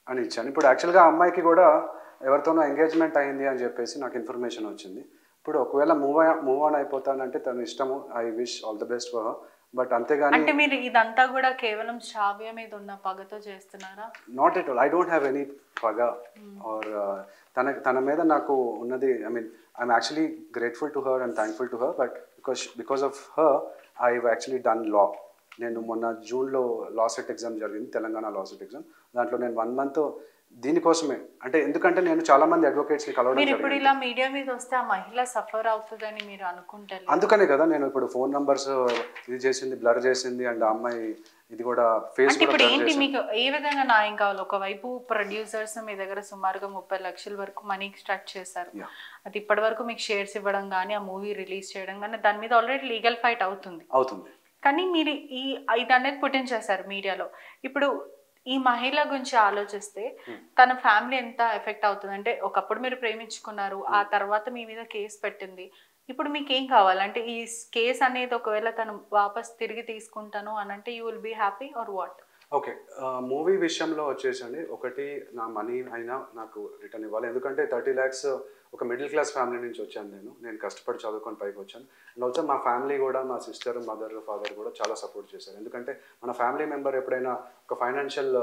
అని ఇచ్చాను. ఇప్పుడు యాక్చువల్గా ఆ అమ్మాయికి కూడా ఎవరితోనో ఎంగేజ్మెంట్ అయింది అని చెప్పేసి నాకు ఇన్ఫర్మేషన్ వచ్చింది. ఇప్పుడు ఒకవేళ మూవ్ ఆన్ అయిపోతానంటే తన ఇష్టము. I wish all the best for her. But అంతేగాని అంటే మీరు ఇదంతా కూడా కేవలం శ్రావ్య మీద ఉన్న పగతో చేస్తున్నారా? Not at all. I don't have any పగ ఆర్ తన మీద నాకు ఉన్నది, I mean I'm actually grateful to her and thankful to her. But because of her I actually done law. నేను మొన్న జూన్లో లా సెట్ ఎగ్జామ్ జరిగింది, తెలంగాణ లా సెట్ ఎగ్జామ్. దాంట్లో నేను 1 month దీనికోసమే, అంటే ఎందుకంటే నేను చాలా మంది అడ్వకేట్స్ని కలవడం జరిగింది. ఇప్పుడు ఇలా మీడియా మీద వస్తే ఆ మహిళ సఫర్ అవుతుందని మీరు అనుకుంటారు? అందుకనే కదా నేను ఇప్పుడు ఫోన్ నంబర్స్ ఇది చేసింది, బ్లర్ చేసింది. అండ్ ఆ అమ్మాయి ఇది కూడా ఫేస్. ఇప్పుడు ఏంటి మీకు ఏ విధంగా న్యాయం కావాలి? ఒకవైపు ప్రొడ్యూసర్స్ మీ దగ్గర సుమారుగా 30 లక్షల వరకు మనీ ఎక్స్ట్రాక్ట్ చేశారు. అది ఇప్పటి వరకు మీకు షేర్స్ ఇవ్వడం కానీ, ఆ మూవీ రిలీజ్ చేయడం కానీ, దాని మీద ఆల్రెడీ లీగల్ ఫైట్ అవుతుంది. కానీ మీరు ఇది అనేది పుట్టించేశారు మీడియాలో. ఇప్పుడు ఈ మహిళ గురించి ఆలోచిస్తే తన ఫ్యామిలీ ఎంత ఎఫెక్ట్ అవుతుంది అంటే, ఒకప్పుడు మీరు ప్రేమించుకున్నారు, ఆ తర్వాత మీ మీద కేసు పెట్టింది. ఇప్పుడు మీకు ఏం కావాలంటే ఈ కేసు అనేది ఒకవేళ తను వాపస్ తిరిగి తీసుకుంటాను అని అంటే you will be happy or what? Okay, movie విషయంలో వచ్చేసండి, ఒకటి నా మనీ అయినా నాకు రిటర్న్ ఇవ్వాలి. ఎందుకంటే 30 lakhs ఒక మిడిల్ క్లాస్ ఫ్యామిలీ నుంచి వచ్చాను. నేను కష్టపడి చదువుకొని పైకి వచ్చాను. అండ్ ఆల్సో మా ఫ్యామిలీ కూడా, మా సిస్టర్, మదర్, ఫాదర్ కూడా చాలా సపోర్ట్ చేశారు. ఎందుకంటే మన ఫ్యామిలీ మెంబర్ ఎప్పుడైనా ఒక ఫైనాన్షియల్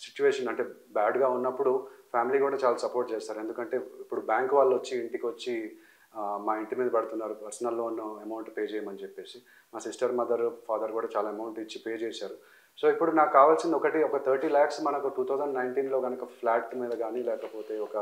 సిచ్యువేషన్ అంటే బ్యాడ్గా ఉన్నప్పుడు ఫ్యామిలీ కూడా చాలా సపోర్ట్ చేస్తారు. ఎందుకంటే ఇప్పుడు బ్యాంక్ వాళ్ళు వచ్చి ఇంటికి వచ్చి మా ఇంటి మీద పడుతున్నారు, పర్సనల్ లోన్ అమౌంట్ పే చేయమని చెప్పేసి. మా సిస్టర్, మదర్, ఫాదర్ కూడా చాలా అమౌంట్ ఇచ్చి పే చేశారు. సో ఇప్పుడు నాకు కావాల్సింది ఒక 30 lakhs మనకు 2019లో కనుక ఫ్లాట్ మీద కానీ లేకపోతే ఒక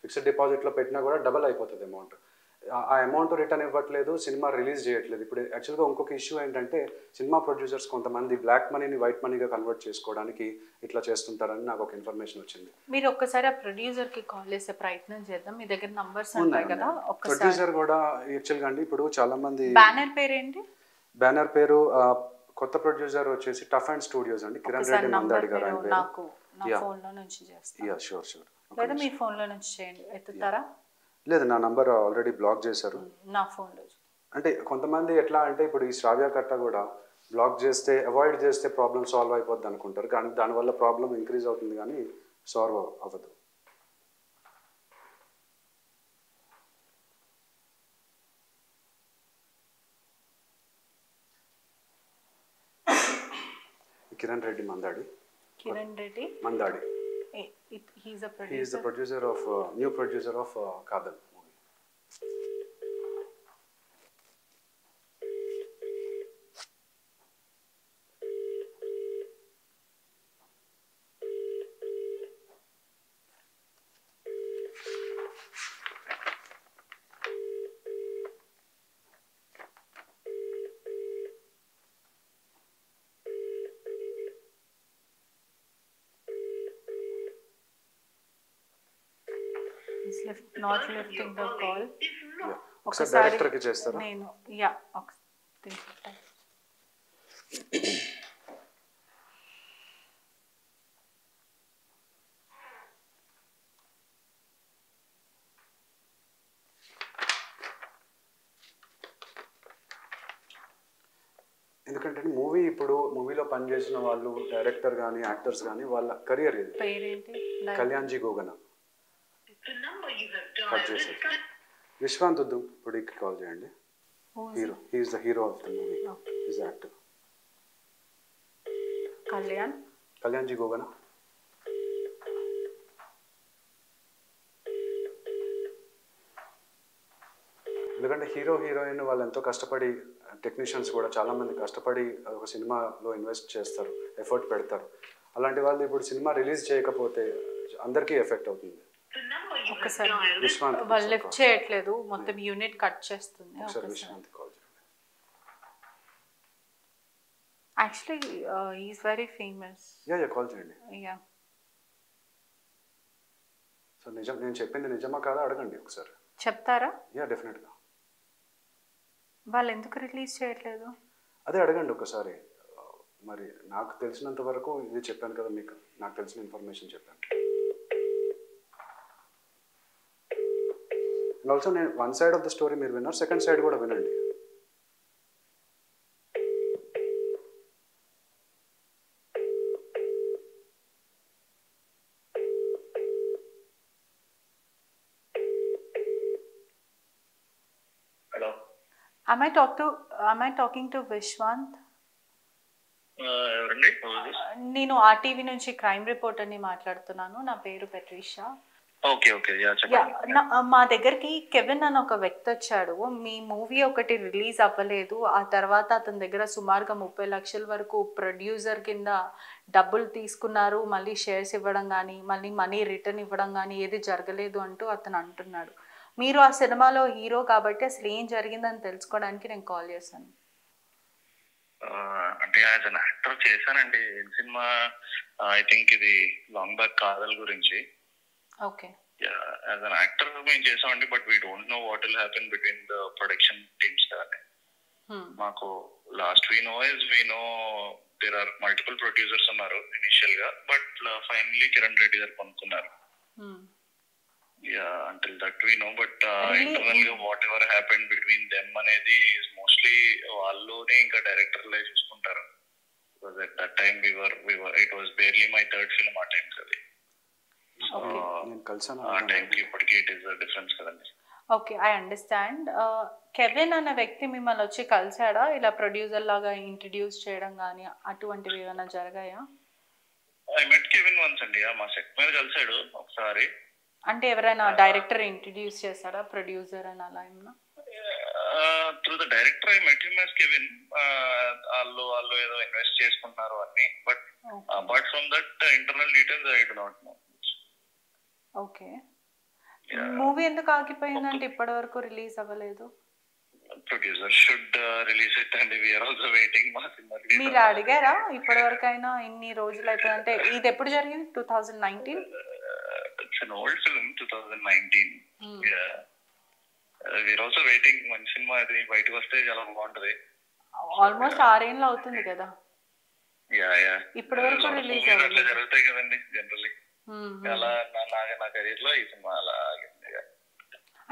ఫిక్స్డ్ డిపాజిట్లో పెట్టినా కూడా డబల్ అయిపోతుంది అమౌంట్. ఆ అమౌంట్ రిటర్న్ ఇవ్వట్లేదు, సినిమా రిలీజ్ చేయట్లేదు. ఇప్పుడు యాక్చువల్గా ఇంకొక ఇష్యూ ఏంటంటే, సినిమా ప్రొడ్యూసర్స్ కొంతమంది బ్లాక్ మనీని వైట్ మనీగా కన్వర్ట్ చేసుకోవడానికి ఇట్లా చేస్తుంటారని నాకు ఒక ఇన్ఫర్మేషన్ వచ్చింది. మీరు ఒక్కసారి ఆ ప్రొడ్యూసర్కి కాల్ చేసే ప్రయత్నం చేద్దాం. మీ దగ్గర నంబర్స్ ఉంటాయి కదా. ప్రొడ్యూసర్ కూడా యాక్చువల్గా అండి ఇప్పుడు చాలా మంది. బ్యానర్ పేరు ఏంటి? బ్యానర్ పేరు కొత్త ప్రొడ్యూసర్ వచ్చేసి టఫ్ అండ్ స్టూడియోస్ అండి, కిరణ్ రెడ్డి మందాడి గారు. నాకు నా ఫోన్లో నుంచి చేస్తాను. యా షూర్ లేదా మీ ఫోన్లో నుంచి చేయండి. ఎత్తుతారా? లేదు, నా నంబర్ ఆల్రెడీ బ్లాక్ చేశారు నా ఫోన్లో. అంటే కొంతమంది ఎట్లా అంటే ఇప్పుడు ఈ శ్రావ్య కట్ట కూడా బ్లాక్ చేస్తే, అవాయిడ్ చేస్తే ప్రాబ్లం సాల్వ్ అయిపోద్ది అనుకుంటారు. కానీ దానివల్ల ప్రాబ్లం ఇంక్రీజ్ అవుతుంది కానీ సాల్వ్ అవ్వదు. Kiran Reddy Mandadi. He is the producer of new producer of Kadal movie. not lifting the call. ఒకసారి డైరెక్టర్ కి చేస్తారా? నేను ఎందుకంటే మూవీలో పనిచేసిన వాళ్ళు, డైరెక్టర్ కానీ యాక్టర్స్ కానీ వాళ్ళ కెరియర్ ఇది. కళ్యాణ్జీ గోగన కట్ చేశారు. విశ్వాంత్ దుప్పుడికి కాల్ చేయండి. Hero, he is the hero of the movie, is actor. Kalyanji Gogana. ఎందుకంటే ఎందుకంటే హీరో హీరోయిన్ వాళ్ళు ఎంతో కష్టపడి, టెక్నీషియన్స్ కూడా చాలామంది కష్టపడి ఒక సినిమాలో ఇన్వెస్ట్ చేస్తారు, ఎఫర్ట్ పెడతారు. అలాంటి వాళ్ళు ఇప్పుడు సినిమా రిలీజ్ చేయకపోతే అందరికీ ఎఫెక్ట్ అవుతుంది. ఒకసారి విశ్వాంత్ వాళ్ళు లిఫ్ట్ చేయట్లేదు, మొత్తం యూనిట్ కట్ చేస్తుంది. ఒకసారి విశ్వాంత్ కాల్ చేయండి. Actually is very famous. Yeah call చేయండి. యా సో నేను చెప్పింది నిజమా కాదా అడగండి ఒకసారి. చెప్తారా? యా డెఫినెట్గా. వాళ్ళు ఎందుకు రిలీజ్ చేయట్లేదు అదే అడగండి ఒకసారి. మరి నాకు తెలిసినంత వరకు ఇది చెప్పాను కదా మీకు, నాకు తెలిసిన ఇన్ఫర్మేషన్ చెప్పాను. అండ్ ఆల్సో నేను one side of the story మీరు విన్నారు, సెకండ్ సైడ్ కూడా వినండి. Am I talking to Vishwant? నేను RTV నుంచి క్రైమ్ రిపోర్టర్ని మాట్లాడుతున్నాను. నా పేరు పెట్రిషా. మా దగ్గరికి కెవిన్ అని ఒక వ్యక్తి వచ్చాడు. మీ మూవీ ఒకటి రిలీజ్ అవ్వలేదు, ఆ తర్వాత అతని దగ్గర సుమారుగా 30 లక్షల వరకు ప్రొడ్యూసర్ కింద డబ్బులు తీసుకున్నారు, మళ్ళీ షేర్స్ ఇవ్వడం కానీ మళ్ళీ మనీ రిటర్న్ ఇవ్వడం కానీ ఏది జరగలేదు అంటూ అతను అంటున్నాడు. మీరు ఆ సినిమాలో హీరో కాబట్టి అసలు ఏం జరిగిందని తెలుసుకోవడానికి నేను కాల్ చేశాను. అంటే యాజ్ అన్ యాక్టర్ చేశానండి సినిమా. ఐ థింక్ ఇది లాంగ్ బ్యాక్ కాదల్ గురించి. ఓకే. యాజ్ అన్ యాక్టర్ మేము చేసామండి, but we don't know what will happen between the production teams. మాకు last we know there are multiple producers ఉన్నారు ఇనిషియల్ గా, బట్ ఫైనలీ కిరణ్ రెడ్డి గారు కొనుక్కున్నారు. Until that we know, but internally whatever happened between them అనేది mostly వాళ్ళునే ఇంకా director లే చూసుకుంటారు. Because at that time we were it was barely my third film ఆ time కదా. ఆ టైంకి ఇప్పటికీ ఇట్ ఈస్ డిఫరెన్స్ కదండి. Okay, I understand. కెవిన్ అనే వ్యక్తి మిమ్మల్ని వచ్చి కలిసాడా, ఇలా ప్రొడ్యూసర్ లాగా ఇంట్రడ్యూస్ చేయడం కానీ అటువంటివి ఏమైనా జరిగాయా? I met Kevin once అండి, మా సెట్ మీద కలిసాడు ఒకసారి. అంటే ఎవరైనా డైరెక్టర్ ఇంట్రడ్యూస్ చేశాడా ప్రొడ్యూసర్ అని అలా ఏమన్నా? Through the director I met him as Kevin. వాళ్ళు ఏదో ఇన్వెస్ట్ చేసుకుంటున్నారు అన్ని, but apart from that internal details I do not know. Okay. Movie ఎందుకు ఆగిపోయిందంటే ఇప్పటి వరకు రిలీజ్ అవ్వలేదు? Producer should release it and we are also waiting. మా సినిమా మీరు అడిగారా ఇప్పటి వరకు అయినా? ఇన్ని రోజులు అయిపోయింది అంటే ఇది ఎప్పుడు జరిగింది? 2019? It's an old film, 2019. Yeah. We're also waiting. మన సినిమా అది బయటకు వస్తే చాలా బాగుంటది. ఆల్మోస్ట్ 6 ఏళ్ళు అవుతుంది కదా. ఇప్పటి వరకు రిలీజ్ అవ్వలేదు. అట్లా జరుగుతాయి కదండి జనరల్లీ. అలా నా కెరీర్ లో ఈ సినిమా అలా ఆగింది.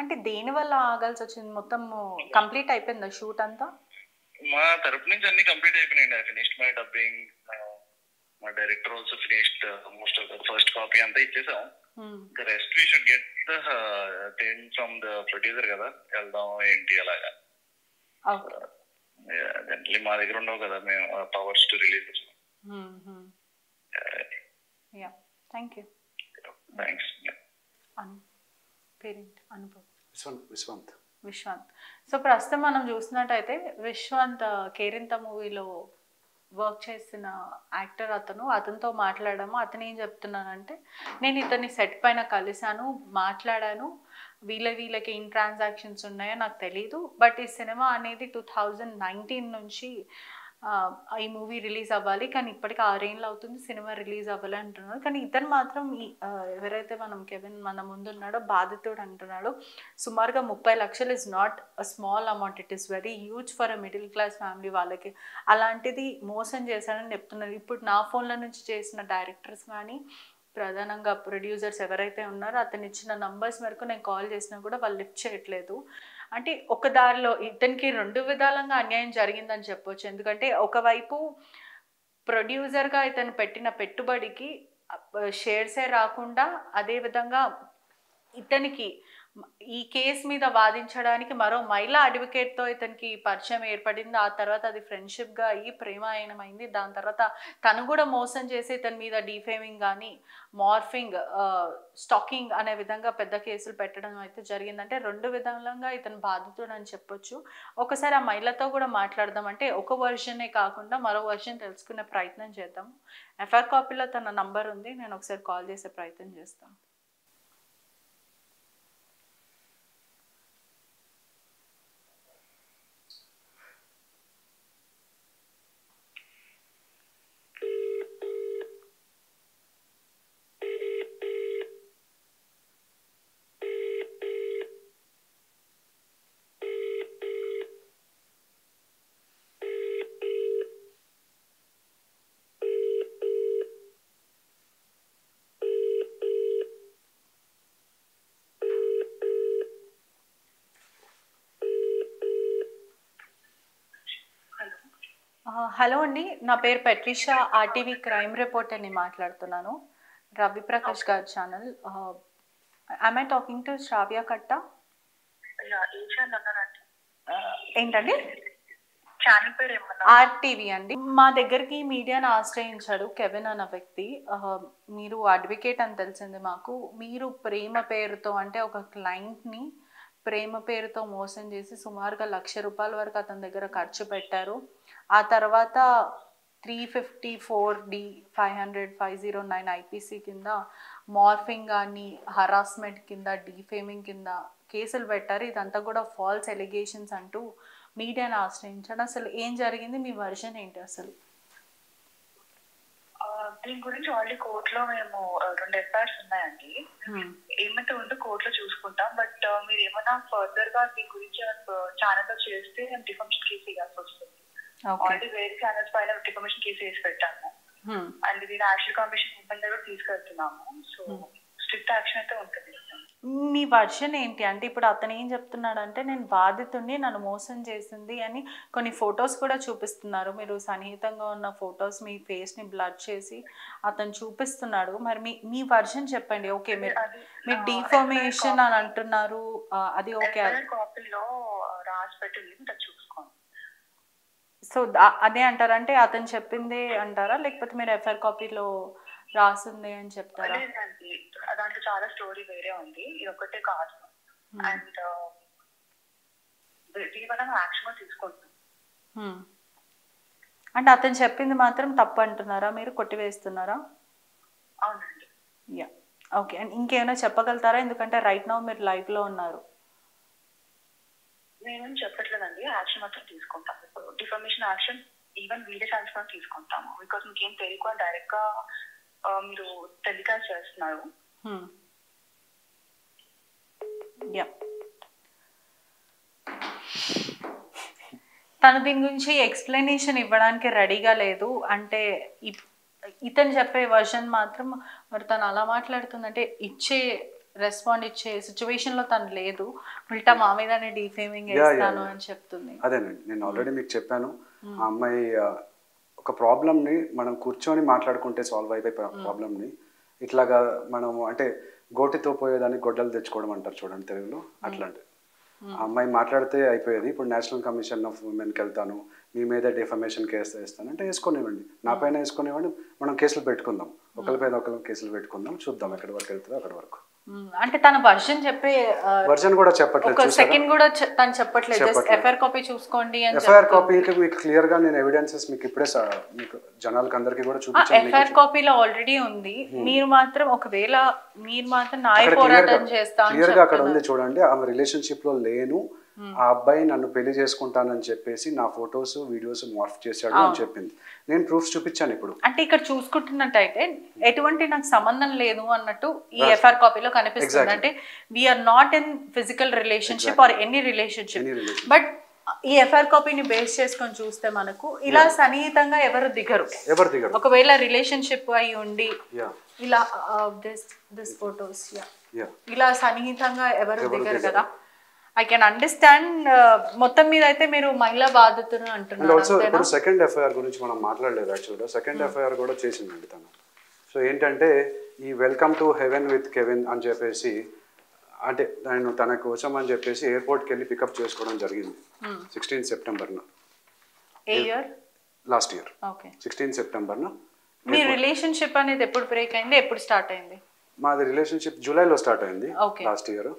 అంటే దేని వల్ల ఆగాల్సి వచ్చింది? మొత్తం కంప్లీట్ అయిపోయిందా షూట్ అంతా? మా తరపు నుంచి అన్ని కంప్లీట్ అయిపోయినాయండి. I finished my dubbing. మా director also finished most of the first copy అంతా ఇచ్చేసాం. The rest we should get the thing from the producer కదా, వెళ్దాం ఏంటి అలాగా. జనరల్లీ మా దగ్గర ఉండవు కదా మేము powers to release. Thank you. Thanks. Parent Anubhav Vishwanth. So ప్రస్తుతం మనం చూసినట్టయితే విశ్వాంత్ కేరింత మూవీలో వర్క్ చేసిన యాక్టర్ అతనితో మాట్లాడాము. అతను ఏం చెప్తున్నానంటే, నేను ఇతన్ని సెట్ పైన కలిశాను, మాట్లాడాను, వీళ్ళకి ఏం ట్రాన్సాక్షన్స్ ఉన్నాయో నాకు తెలీదు, బట్ ఈ సినిమా అనేది 2019 నుంచి ఈ మూవీ రిలీజ్ అవ్వాలి, కానీ ఇప్పటికి 6 ఏళ్ళు అవుతుంది సినిమా రిలీజ్ అవ్వాలి అంటున్నాడు. కానీ ఇతను మాత్రం ఎవరైతే కెవిన్ మన ముందున్నాడో బాధితుడు అంటున్నాడు సుమారుగా 30 లక్షలు is not a small amount, it is very huge for a middle class family వాళ్ళకి. అలాంటిది మోసం చేశాడని చెప్తున్నారు. ఇప్పుడు నా ఫోన్ల నుంచి చేసిన డైరెక్టర్స్ కానీ ప్రధానంగా ప్రొడ్యూసర్స్ ఎవరైతే ఉన్నారో అతను ఇచ్చిన నంబర్స్ మేరకు నేను కాల్ చేసినా కూడా వాళ్ళు లిఫ్ట్ చేయట్లేదు. అంటే ఒక దారిలో ఇతనికి 2 విధాలుగా అన్యాయం జరిగిందని చెప్పొచ్చు. ఎందుకంటే ఒకవైపు ప్రొడ్యూసర్గా ఇతను పెట్టిన పెట్టుబడికి షేర్సే రాకుండా, అదేవిధంగా ఇతనికి ఈ కేసు మీద వాదించడానికి మరో మహిళా అడ్వకేట్తో ఇతనికి పరిచయం ఏర్పడింది. ఆ తర్వాత అది ఫ్రెండ్షిప్గా అయ్యి ప్రేమాయణమైంది. దాని తర్వాత తను కూడా మోసం చేసి ఇతని మీద డీఫేమింగ్ కానీ మార్ఫింగ్, స్టాకింగ్ అనే విధంగా పెద్ద కేసులు పెట్టడం అయితే జరిగిందంటే 2 విధాలుగా ఇతను బాధితుడు అని చెప్పొచ్చు. ఒకసారి ఆ మహిళతో కూడా మాట్లాడదాం. అంటే ఒక వర్షనే కాకుండా మరో వర్షన్ తెలుసుకునే ప్రయత్నం చేద్దాం. ఎఫ్ఐఆర్ కాపీలో తన నంబర్ ఉంది, నేను ఒకసారి కాల్ చేసే ప్రయత్నం చేస్తాను. హలో అండి, నా పేరు పెట్రిషా, ఆర్టీవీ క్రైమ్ రిపోర్టర్ని మాట్లాడుతున్నాను. రవి ప్రకాష్ గారి ఛానల్. ఐ టాకింగ్ టు శ్రావ్య కట్ట? ఏంటండి? ఆర్టీవీ అండి. మా దగ్గరికి మీడియాను ఆశ్రయించాడు కెవిన్ అన్న వ్యక్తి. మీరు అడ్వకేట్ అని తెలిసింది మాకు. మీరు ప్రేమ పేరుతో, అంటే ఒక క్లయింట్ని ప్రేమ పేరుతో మోసం చేసి సుమారుగా ₹1,00,000 వరకు అతని దగ్గర ఖర్చు పెట్టారు. ఆ తర్వాత 354D 500 509 ఐపీసీ కింద మార్ఫింగ్ కానీ హరాస్మెంట్ కింద డీఫేమింగ్ కింద కేసులు పెట్టారు. ఇదంతా కూడా ఫాల్స్ ఎలిగేషన్స్ అంటూ మీడియాను ఆశ్రయించాడు. అసలు ఏం జరిగింది, మీ వర్షన్ ఏంటి అసలు? దీని గురించి ఆల్రెడీ కోర్టులో మేము 2 ఎఫ్ఐఆర్స్ ఉన్నాయండి. ఏమైతే ఉందో కోర్టులో చూసుకుంటాం. బట్ మీరు ఏమైనా ఫర్దర్ గా దీని గురించి ఛానల్ లో చేస్తే మేము డిఫమేషన్ కేసు వేయాల్సి వస్తుంది. ఆల్రెడీ వేరే ఛానల్స్ పైన డిఫమేషన్ కేసు వేసి పెట్టాము. అండ్ దీని యాక్షన్ కమిషన్ ఓపెన్ దగ్గర తీసుకెళ్తున్నాము. సో స్ట్రిక్ట్ యాక్షన్ అయితే ఉంటుంది. మీ వర్షన్ ఏంటి? అంటే ఇప్పుడు అతను ఏం చెప్తున్నాడంటే, నేను బాధితుడిని, నన్ను మోసం చేసింది అని కొన్ని ఫొటోస్ కూడా చూపిస్తున్నారు. మీరు సన్నిహితంగా ఉన్న ఫొటోస్, మీ ఫేస్ని బ్లర్ చేసి అతను చూపిస్తున్నాడు. మరి మీ వర్షన్ చెప్పండి. ఓకే, మీరు డిఫార్మేషన్ అని అంటున్నారు, అది ఓకే. కాపీలో రాసి పెట్టి చూసుకోండి. సో అదే అంటారంటే అతను చెప్పిందే అంటారా, లేకపోతే మీరు ఎఫ్ఐఆర్ కాపీలో రాసిందే అని చెప్తారా? దాంట్లో చాలా స్టోరీ వేరే ఉంది, ఇది ఒకటే కాదు. అండ్ యాక్షన్ తీసుకుంటున్నాం. అంటే అతను చెప్పింది మాత్రం తప్పు అంటున్నారా, మీరు కొట్టివేస్తున్నారా? అవునండి. Yeah, okay. అండ్ ఇంకేమైనా చెప్పగలుగుతారా? ఎందుకంటే రైట్ నౌ మీరు లైవ్లో ఉన్నారు. నేనేం చెప్పట్లేదండి, యాక్షన్ మాత్రం తీసుకుంటాం. Defamation action even video chance కూడా తీసుకుంటాము. బికాస్ మీకేం తెలియక డైరెక్ట్ గా మీరు టెలికాస్ట్ చేస్తున్నారు. తను దీని గురించి ఎక్స్ప్లెనేషన్ ఇవ్వడానికి రెడీగా లేదు. అంటే ఇతను చెప్పే వర్షన్ మాత్రం, మరి తను అలా మాట్లాడుతుందంటే రెస్పాండ్ ఇచ్చే సిచ్యువేషన్ లో తను లేదు. ఉల్టా మా మీదనే డీఫేమింగ్ చేస్తాను అని చెప్తుంది. అదేనండి, నేను ఆల్రెడీ మీకు చెప్పాను. ఆ అమ్మాయి ఒక ప్రాబ్లమ్ని మనం కూర్చొని మాట్లాడుకుంటే సాల్వ్ అయిపోయే ప్రాబ్లమ్ని ఇట్లాగా మనము, అంటే గోటితో పోయేదాన్ని గొడ్డలు తెచ్చుకోవడం అంటారు చూడండి తెలుగులో, అట్లాంటి. ఆ అమ్మాయి మాట్లాడితే అయిపోయేది. ఇప్పుడు నేషనల్ కమిషన్ ఆఫ్ ఉమెన్కి వెళ్తాను, మీ మీద డిఫమేషన్ కేసు వేస్తాను అంటే వేసుకునివ్వండి, నా పైన వేసుకునివ్వండి, మనం కేసులు పెట్టుకుందాం, ఒకరి మీద ఒకరు కేసులు పెట్టుకుందాం, చూద్దాం ఎక్కడి వరకు వెళ్తుందో అక్కడి వరకు. అంటే తన వర్షన్ చెప్పే వర్షన్ కూడా చెప్పట్లేదు, ఒక సెకండ్ కూడా తను చెప్పట్లేదు. జస్ట్ ఎఫ్ఐఆర్ కాపీ చూసుకోండి అని. ఎఫ్ఐఆర్ కాపీకి మీకు క్లియర్ గా నేను ఎవిడెన్సెస్ మీకు ఇప్పుడే మీకు జనాలకు అందరికీ కూడా చూపించాను. ఎఫ్ఐఆర్ కాపీలో ఆల్రెడీ ఉంది. మీరు మాత్రం ఒకవేళ మీరు మాత్రం న్యాయ పోరాటం చేస్తాను క్లియర్ గా అక్కడ ఉంది చూడండి. ఆమె రిలేషన్షిప్ లో లేను, ఆ అబ్బాయి నన్ను పెళ్లి చేసుకుంటానని చెప్పేసి నా ఫొటోస్ వీడియోస్ మార్ఫ్ చేశాడు అని చెప్పింది. నేను ప్రూఫ్స్ చూపించాను. ఇప్పుడు అంటే ఇక్కడ చూసుకుంటున్నట్టయితే ఎటువంటి నాకు సంబంధం లేదు అన్నట్టు ఈ ఎఫ్ఐఆర్ కాపీలో కనిపిస్తుంది. అంటే we are not in physical relationship or any relationship. But ఈ ఎఫ్ఐఆర్ కాపీని బేస్ చేసుకొని చూస్తే మనకు ఇలా సన్నిహితంగా ఎవరు దిగరు. ఒకవేళ రిలేషన్షిప్ అయి ఉండి ఇలా దిస్ ఫోటోస్ ఇలా సన్నిహితంగా ఎవరు దిగరు కదా. I can understand. మొత్తం మీద అయితే మీరు మహిళా బాధితులు అంటున్నారు. ఇప్పుడు సెకండ్ ఎఫ్ఐఆర్ గురించి మనం మాట్లాడలేదు. యాక్చువల్గా సెకండ్ ఎఫ్ఐఆర్ కూడా చేసిందండి తను. సో ఏంటంటే ఈ welcome to heaven with Kevin అని చెప్పేసి అంటే నేను తన కోసం అని చెప్పేసి ఎయిర్పోర్ట్కి వెళ్ళి పికప్ చేసుకోవడం జరిగింది 16 సెప్టెంబర్న. లాస్ట్ ఇయర్ 16 సెప్టెంబర్న. మీ రిలేషన్షిప్ అనేది ఎప్పుడు బ్రేక్ అయింది, ఎప్పుడు స్టార్ట్ అయింది? మాది రిలేషన్షిప్ జూలైలో స్టార్ట్ అయింది లాస్ట్ ఇయర్.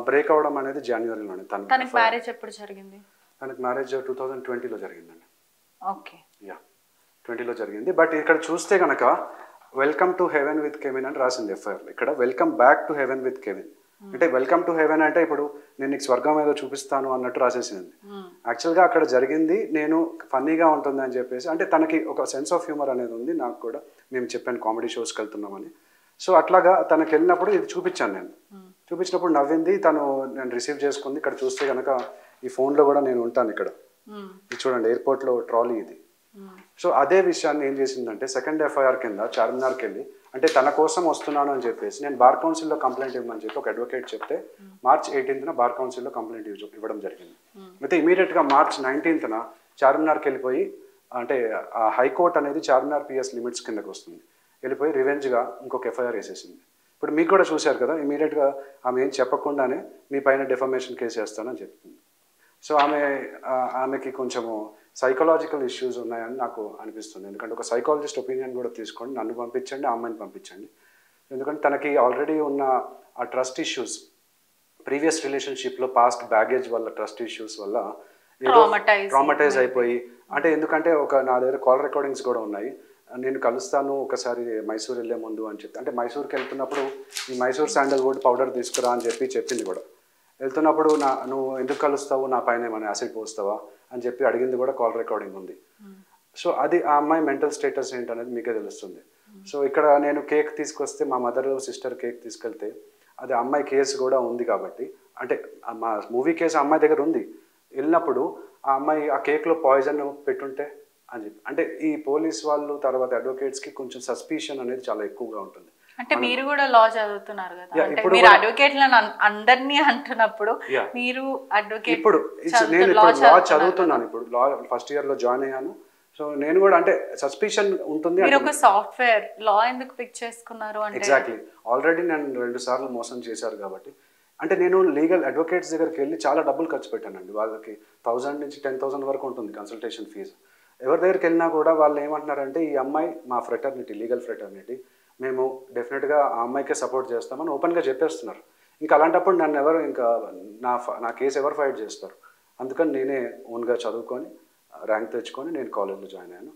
బ్రేక్ అవ్వడం అనేది జనవరిలోనే. తనకి మ్యారేజ్ ఎప్పుడు జరిగింది? తనకి మ్యారేజ్ 2020లో జరిగిందండి. ఓకే, యా 20లో జరిగింది. బట్ ఇక్కడ చూస్తే కనుక welcome to heaven with Kevin అని రాసింది ఎఫ్ఐఆర్లో. ఇక్కడ welcome back to heaven with Kevin అంటే వెల్కమ్ టు హెవెన్ అంటే ఇప్పుడు నేను నీకు స్వర్గం ఏదో చూపిస్తాను అన్నట్టు రాసేసింది. యాక్చువల్గా అక్కడ జరిగింది నేను ఫన్నీగా ఉంటుంది అని చెప్పేసి, అంటే తనకి ఒక సెన్స్ ఆఫ్ హ్యూమర్ అనేది ఉంది, నాకు కూడా మేము చెప్పాను కామెడీ షోస్కి వెళ్తున్నామని. సో అట్లాగా తనకి వెళ్ళినప్పుడు ఇది చూపించాను నేను. చూపించినప్పుడు నవ్వింది, తను నేను రిసీవ్ చేసుకుంది. ఇక్కడ చూస్తే కనుక ఈ ఫోన్లో కూడా నేను ఉంటాను ఇక్కడ, ఇది చూడండి ఎయిర్పోర్ట్లో ట్రాలీ ఇది. సో అదే విషయాన్ని ఏం చేసిందంటే సెకండ్ ఎఫ్ఐఆర్ కింద చార్మినార్కి వెళ్ళి, అంటే తన కోసం వస్తున్నాను అని చెప్పేసి నేను బార్ కౌన్సిల్లో కంప్లైంట్ ఇవ్వమని చెప్పి ఒక అడ్వకేట్ చెప్తే మార్చ్ 18న బార్ కౌన్సిల్లో కంప్లైంట్ ఇవ్వడం జరిగింది. అయితే ఇమీడియట్గా మార్చ్ 19న చార్మినార్కి వెళ్ళిపోయి, అంటే హైకోర్టు అనేది చార్మినార్ పిఎస్ లిమిట్స్ కిందకి వస్తుంది, వెళ్ళిపోయి రివెంజ్గా ఇంకొక ఎఫ్ఐఆర్ వేసేసింది. ఇప్పుడు మీకు కూడా చూశారు కదా, ఇమీడియట్గా ఆమె ఏం చెప్పకుండానే మీ పైన డిఫమేషన్ కేసు వేస్తానని చెప్తుంది. సో ఆమెకి కొంచెము సైకలాజికల్ ఇష్యూస్ ఉన్నాయని నాకు అనిపిస్తుంది. ఎందుకంటే ఒక సైకాలజిస్ట్ ఒపీనియన్ కూడా తీసుకోండి, నన్ను పంపించండి, ఆ అమ్మాయిని పంపించండి. ఎందుకంటే తనకి ఆల్రెడీ ఉన్న ఆ ట్రస్ట్ ఇష్యూస్, ప్రీవియస్ రిలేషన్షిప్లో పాస్ట్ బ్యాగేజ్ వల్ల, ట్రస్ట్ ఇష్యూస్ వల్ల ఏదో ట్రామటైజ్ అయిపోయి, అంటే ఎందుకంటే నా దగ్గర కాల్ రికార్డింగ్స్ కూడా ఉన్నాయి, నేను కలుస్తాను ఒకసారి మైసూర్ వెళ్ళే ముందు అని చెప్పి, అంటే మైసూర్కి వెళ్తున్నప్పుడు ఈ మైసూర్ శాండల్వుడ్ పౌడర్ తీసుకురా అని చెప్పి చెప్పింది కూడా. వెళ్తున్నప్పుడు నువ్వు ఎందుకు కలుస్తావు, నా పైన ఏమైనా యాసిడ్ పోస్తావా అని చెప్పి అడిగింది కూడా కాల్ రికార్డింగ్ ఉంది. సో అది ఆ అమ్మాయి మెంటల్ స్టేటస్ ఏంటనేది మీకే తెలుస్తుంది. సో ఇక్కడ నేను కేక్ తీసుకొస్తే, మా మదర్ సిస్టర్ కేక్ తీసుకెళ్తే అది అమ్మాయి కేసు కూడా ఉంది కాబట్టి, అంటే మా మూవీ కేసు అమ్మాయి దగ్గర ఉంది. వెళ్ళినప్పుడు ఆ అమ్మాయి ఆ కేక్లో పాయిజన్ పెట్టుంటే అని చెప్పి, అంటే ఈ పోలీస్ వాళ్ళు తర్వాత అడ్వకేట్స్కి కొంచెం సస్పిషన్ అనేది చాలా ఎక్కువగా ఉంటుంది. అంటే మీరు కూడా లా చదువుతున్నారు కదా, అంటే మీరు అడ్వకేట్లను అందరినీ అంటున్నప్పుడు మీరు అడ్వకేట్, ఇప్పుడు నేను ఇప్పుడు లా చదువుతున్నాను, ఇప్పుడు లా ఫస్ట్ ఇయర్లో జాయిన్ అయ్యాను. సో నేను కూడా అంటే సస్పిషన్ ఉంటుంది. మీరు ఒక సాఫ్ట్వేర్ లా ఎందుకు పిక్ చేసుకున్నారు అంటే? ఎగ్జాక్ట్లీ, ఆల్రెడీ నేను 2 సార్లు మోసం చేశారు కాబట్టి. అంటే నేను లీగల్ అడ్వకేట్స్ దగ్గరికి వెళ్ళి చాలా డబ్బులు ఖర్చు పెట్టానండి. వాళ్ళకి 1000 నుంచి 10,000 వరకు ఉంటుంది కన్సల్టేషన్ ఫీజు. ఎవరి దగ్గరికి వెళ్ళినా కూడా వాళ్ళు ఏమంటున్నారంటే, ఈ అమ్మాయి మా ఫ్రెటర్నిటీ, లీగల్ ఫ్రెటర్నిటీ, మేము డెఫినెట్గా ఆ అమ్మాయికే సపోర్ట్ చేస్తామని ఓపెన్గా చెప్పేస్తున్నారు. ఇంకా అలాంటప్పుడు నన్ను ఎవరు, ఇంకా నా కేసు ఎవరు ఫైట్ చేస్తారు? అందుకని నేనే ఓన్గా చదువుకొని ర్యాంక్ తెచ్చుకొని నేను కాలేజ్లో జాయిన్ అయ్యాను.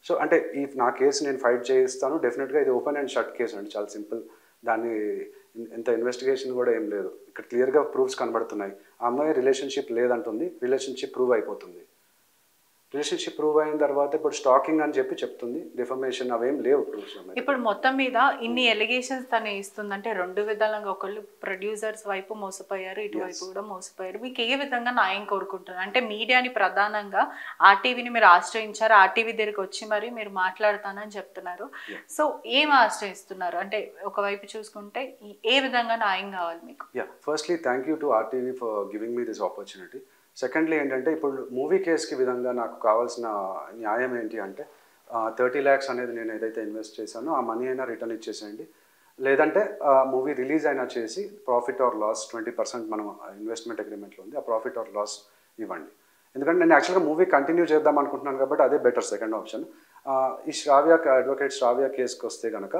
సో అంటే నా కేసు నేను ఫైట్ చేయిస్తాను డెఫినెట్గా. ఇది ఓపెన్ అండ్ షట్ కేసు అండి, చాలా సింపుల్. దాన్ని ఇంత ఇన్వెస్టిగేషన్ కూడా ఏం లేదు. ఇక్కడ క్లియర్గా ప్రూఫ్స్ కనబడుతున్నాయి. ఆ అమ్మాయి రిలేషన్షిప్ లేదంటుంది, రిలేషన్షిప్ ప్రూవ్ అయిపోతుంది. రిలేషన్షిప్ ప్రూవ్ అయిన తర్వాత ఇప్పుడు స్టాకింగ్ అని చెప్పి చెప్తుంది, డిఫమేషన్ అవేం లేవు ప్రూఫ్స్. ఇప్పుడు మొత్తం మీద ఇన్ని ఎలిగేషన్స్ తను ఇస్తుందంటే 2 విధాలుగా, ఒకళ్ళు ప్రొడ్యూసర్స్ వైపు మోసపోయారు, ఇటువైపు కూడా మోసపోయారు. మీకు ఏ విధంగా న్యాయం కోరుకుంటున్నారు? అంటే మీడియాని ప్రధానంగా ఆర్టీవీని మీరు ఆశ్రయించారు, ఆర్టీవీ దగ్గరికి వచ్చి మరి మీరు మాట్లాడతానని చెప్తున్నారు. సో ఏం ఆశ్రయిస్తున్నారు? అంటే ఒకవైపు చూసుకుంటే ఏ విధంగా న్యాయం కావాలి మీకు? Firstly thank you to RTV for giving me this opportunity. Secondly ఏంటంటే, ఇప్పుడు మూవీ కేసుకి విధంగా నాకు కావాల్సిన న్యాయం ఏంటి అంటే 30 lakhs అనేది నేను ఏదైతే ఇన్వెస్ట్ చేశానో ఆ మనీ అయినా రిటర్న్ ఇచ్చేసేయండి, లేదంటే మూవీ రిలీజ్ అయినా చేసి ప్రాఫిట్ ఆర్ లాస్ 20% మనం ఇన్వెస్ట్మెంట్ అగ్రిమెంట్లో ఉంది, ఆ ప్రాఫిట్ ఆర్ లాస్ ఇవ్వండి. ఎందుకంటే నేను యాక్చువల్గా మూవీ కంటిన్యూ చేద్దాం అనుకుంటున్నాను కాబట్టి అదే బెటర్, సెకండ్ ఆప్షన్. ఈ అడ్వకేట్ శ్రావ్య కేసుకి వస్తే కనుక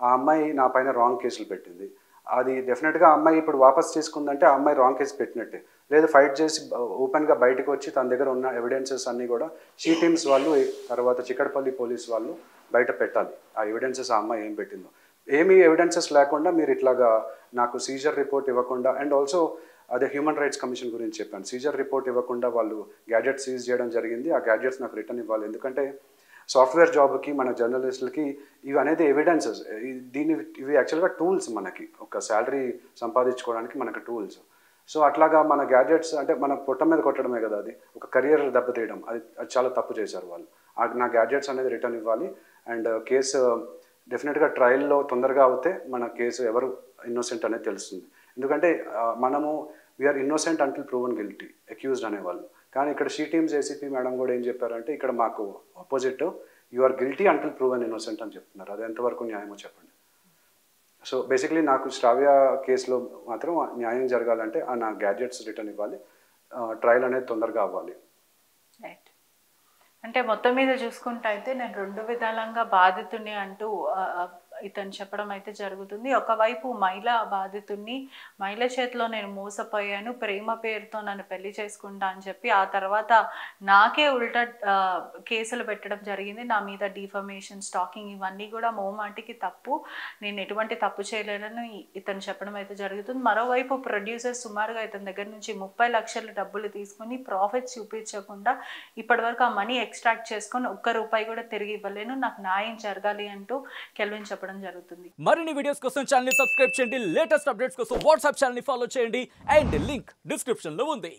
ఆ అమ్మాయి నా పైన రాంగ్ కేసులు పెట్టింది. అది డెఫినెట్గా ఆ అమ్మాయి ఇప్పుడు వాపస్ తీసుకుందంటే ఆ అమ్మాయి రాంగ్ కేసు పెట్టినట్టే. లేదు ఫైట్ చేసి ఓపెన్గా బయటకు వచ్చి తన దగ్గర ఉన్న ఎవిడెన్సెస్ అన్నీ కూడా షీ టీమ్స్ వాళ్ళు, తర్వాత చిక్కడపల్లి పోలీస్ వాళ్ళు బయట పెట్టాలి ఆ ఎవిడెన్సెస్, ఆ అమ్మాయి ఏం పెట్టిందో. ఏమీ ఎవిడెన్సెస్ లేకుండా మీరు ఇట్లాగా నాకు సీజర్ రిపోర్ట్ ఇవ్వకుండా, అండ్ ఆల్సో అదే హ్యూమన్ రైట్స్ కమిషన్ గురించి చెప్పాను, సీజర్ రిపోర్ట్ ఇవ్వకుండా వాళ్ళు గ్యాడ్జెట్ సీజ్ చేయడం జరిగింది. ఆ గ్యాడ్జెట్స్ నాకు రిటర్న్ ఇవ్వాలి. ఎందుకంటే సాఫ్ట్వేర్ జాబ్కి మన జర్నలిస్టులకి ఇవి అనేది ఎవిడెన్సెస్, ఇవి యాక్చువల్గా టూల్స్, మనకి ఒక శాలరీ సంపాదించుకోవడానికి మనకు టూల్స్. సో అట్లాగా మన గ్యాడ్జెట్స్ అంటే మన పొట్ట మీద కొట్టడమే కదా, అది ఒక కెరియర్ దెబ్బతీయడం, అది చాలా తప్పు చేశారు వాళ్ళు. నా గ్యాడ్జెట్స్ అనేది రిటర్న్ ఇవ్వాలి. అండ్ కేసు డెఫినెట్గా ట్రయల్లో తొందరగా అవుతే మన కేసు ఎవరు ఇన్నోసెంట్ అనేది తెలుస్తుంది. ఎందుకంటే మనము we are innocent until proven guilty, accused అనేవాళ్ళు. కానీ ఇక్కడ షీ టీమ్స్ ఏసీపీ మేడం కూడా ఏం చెప్పారంటే, ఇక్కడ మాకు opposite you are guilty until proven innocent అని చెప్తున్నారు. అది ఎంతవరకు న్యాయమో చెప్పండి. సో బేసిక్లీ నాకు శ్రావ్య కేసులో మాత్రం న్యాయం జరగాలంటే నా గ్యాడ్జెట్స్ రిటర్న్ ఇవ్వాలి, ట్రయల్ అనేది తొందరగా అవ్వాలి. రైట్. అంటే మొత్తం మీద చూసుకుంటే అయితే నేను 2 విధాలంగా బాధితుడిని అంటూ ఇతను చెప్పడం అయితే జరుగుతుంది. ఒకవైపు మహిళా బాధితుడిని, మహిళ చేతిలో నేను మోసపోయాను, ప్రేమ పేరుతో నన్ను పెళ్లి చేసుకుంటా అని చెప్పి ఆ తర్వాత నాకే ఉల్టా కేసులు పెట్టడం జరిగింది. నా మీద డిఫమేషన్, స్టాకింగ్ ఇవన్నీ కూడా మోమాటికి తప్పు, నేను ఎటువంటి తప్పు చేయలేదని ఇతను చెప్పడం అయితే జరుగుతుంది. మరోవైపు ప్రొడ్యూసర్ సుమారుగా ఇతని దగ్గర నుంచి 30 లక్షల డబ్బులు తీసుకుని ప్రాఫిట్ చూపించకుండా ఇప్పటివరకు ఆ మనీ ఎక్స్ట్రాక్ట్ చేసుకొని ₹1 కూడా తిరిగి ఇవ్వలేను, నాకు న్యాయం జరగాలి అంటూ కెల్విన్ చెప్పడం జరుగుతుంది. మరిన్ని వీడియోస్ కోసం ఛానల్ ని సబ్స్క్రైబ్ చేయండి, లేటెస్ట్ అప్డేట్స్ కోసం వాట్సాప్ ఛానల్ ని ఫాలో చేయండి అండ్ లింక్ డిస్క్రిప్షన్ లో ఉంది.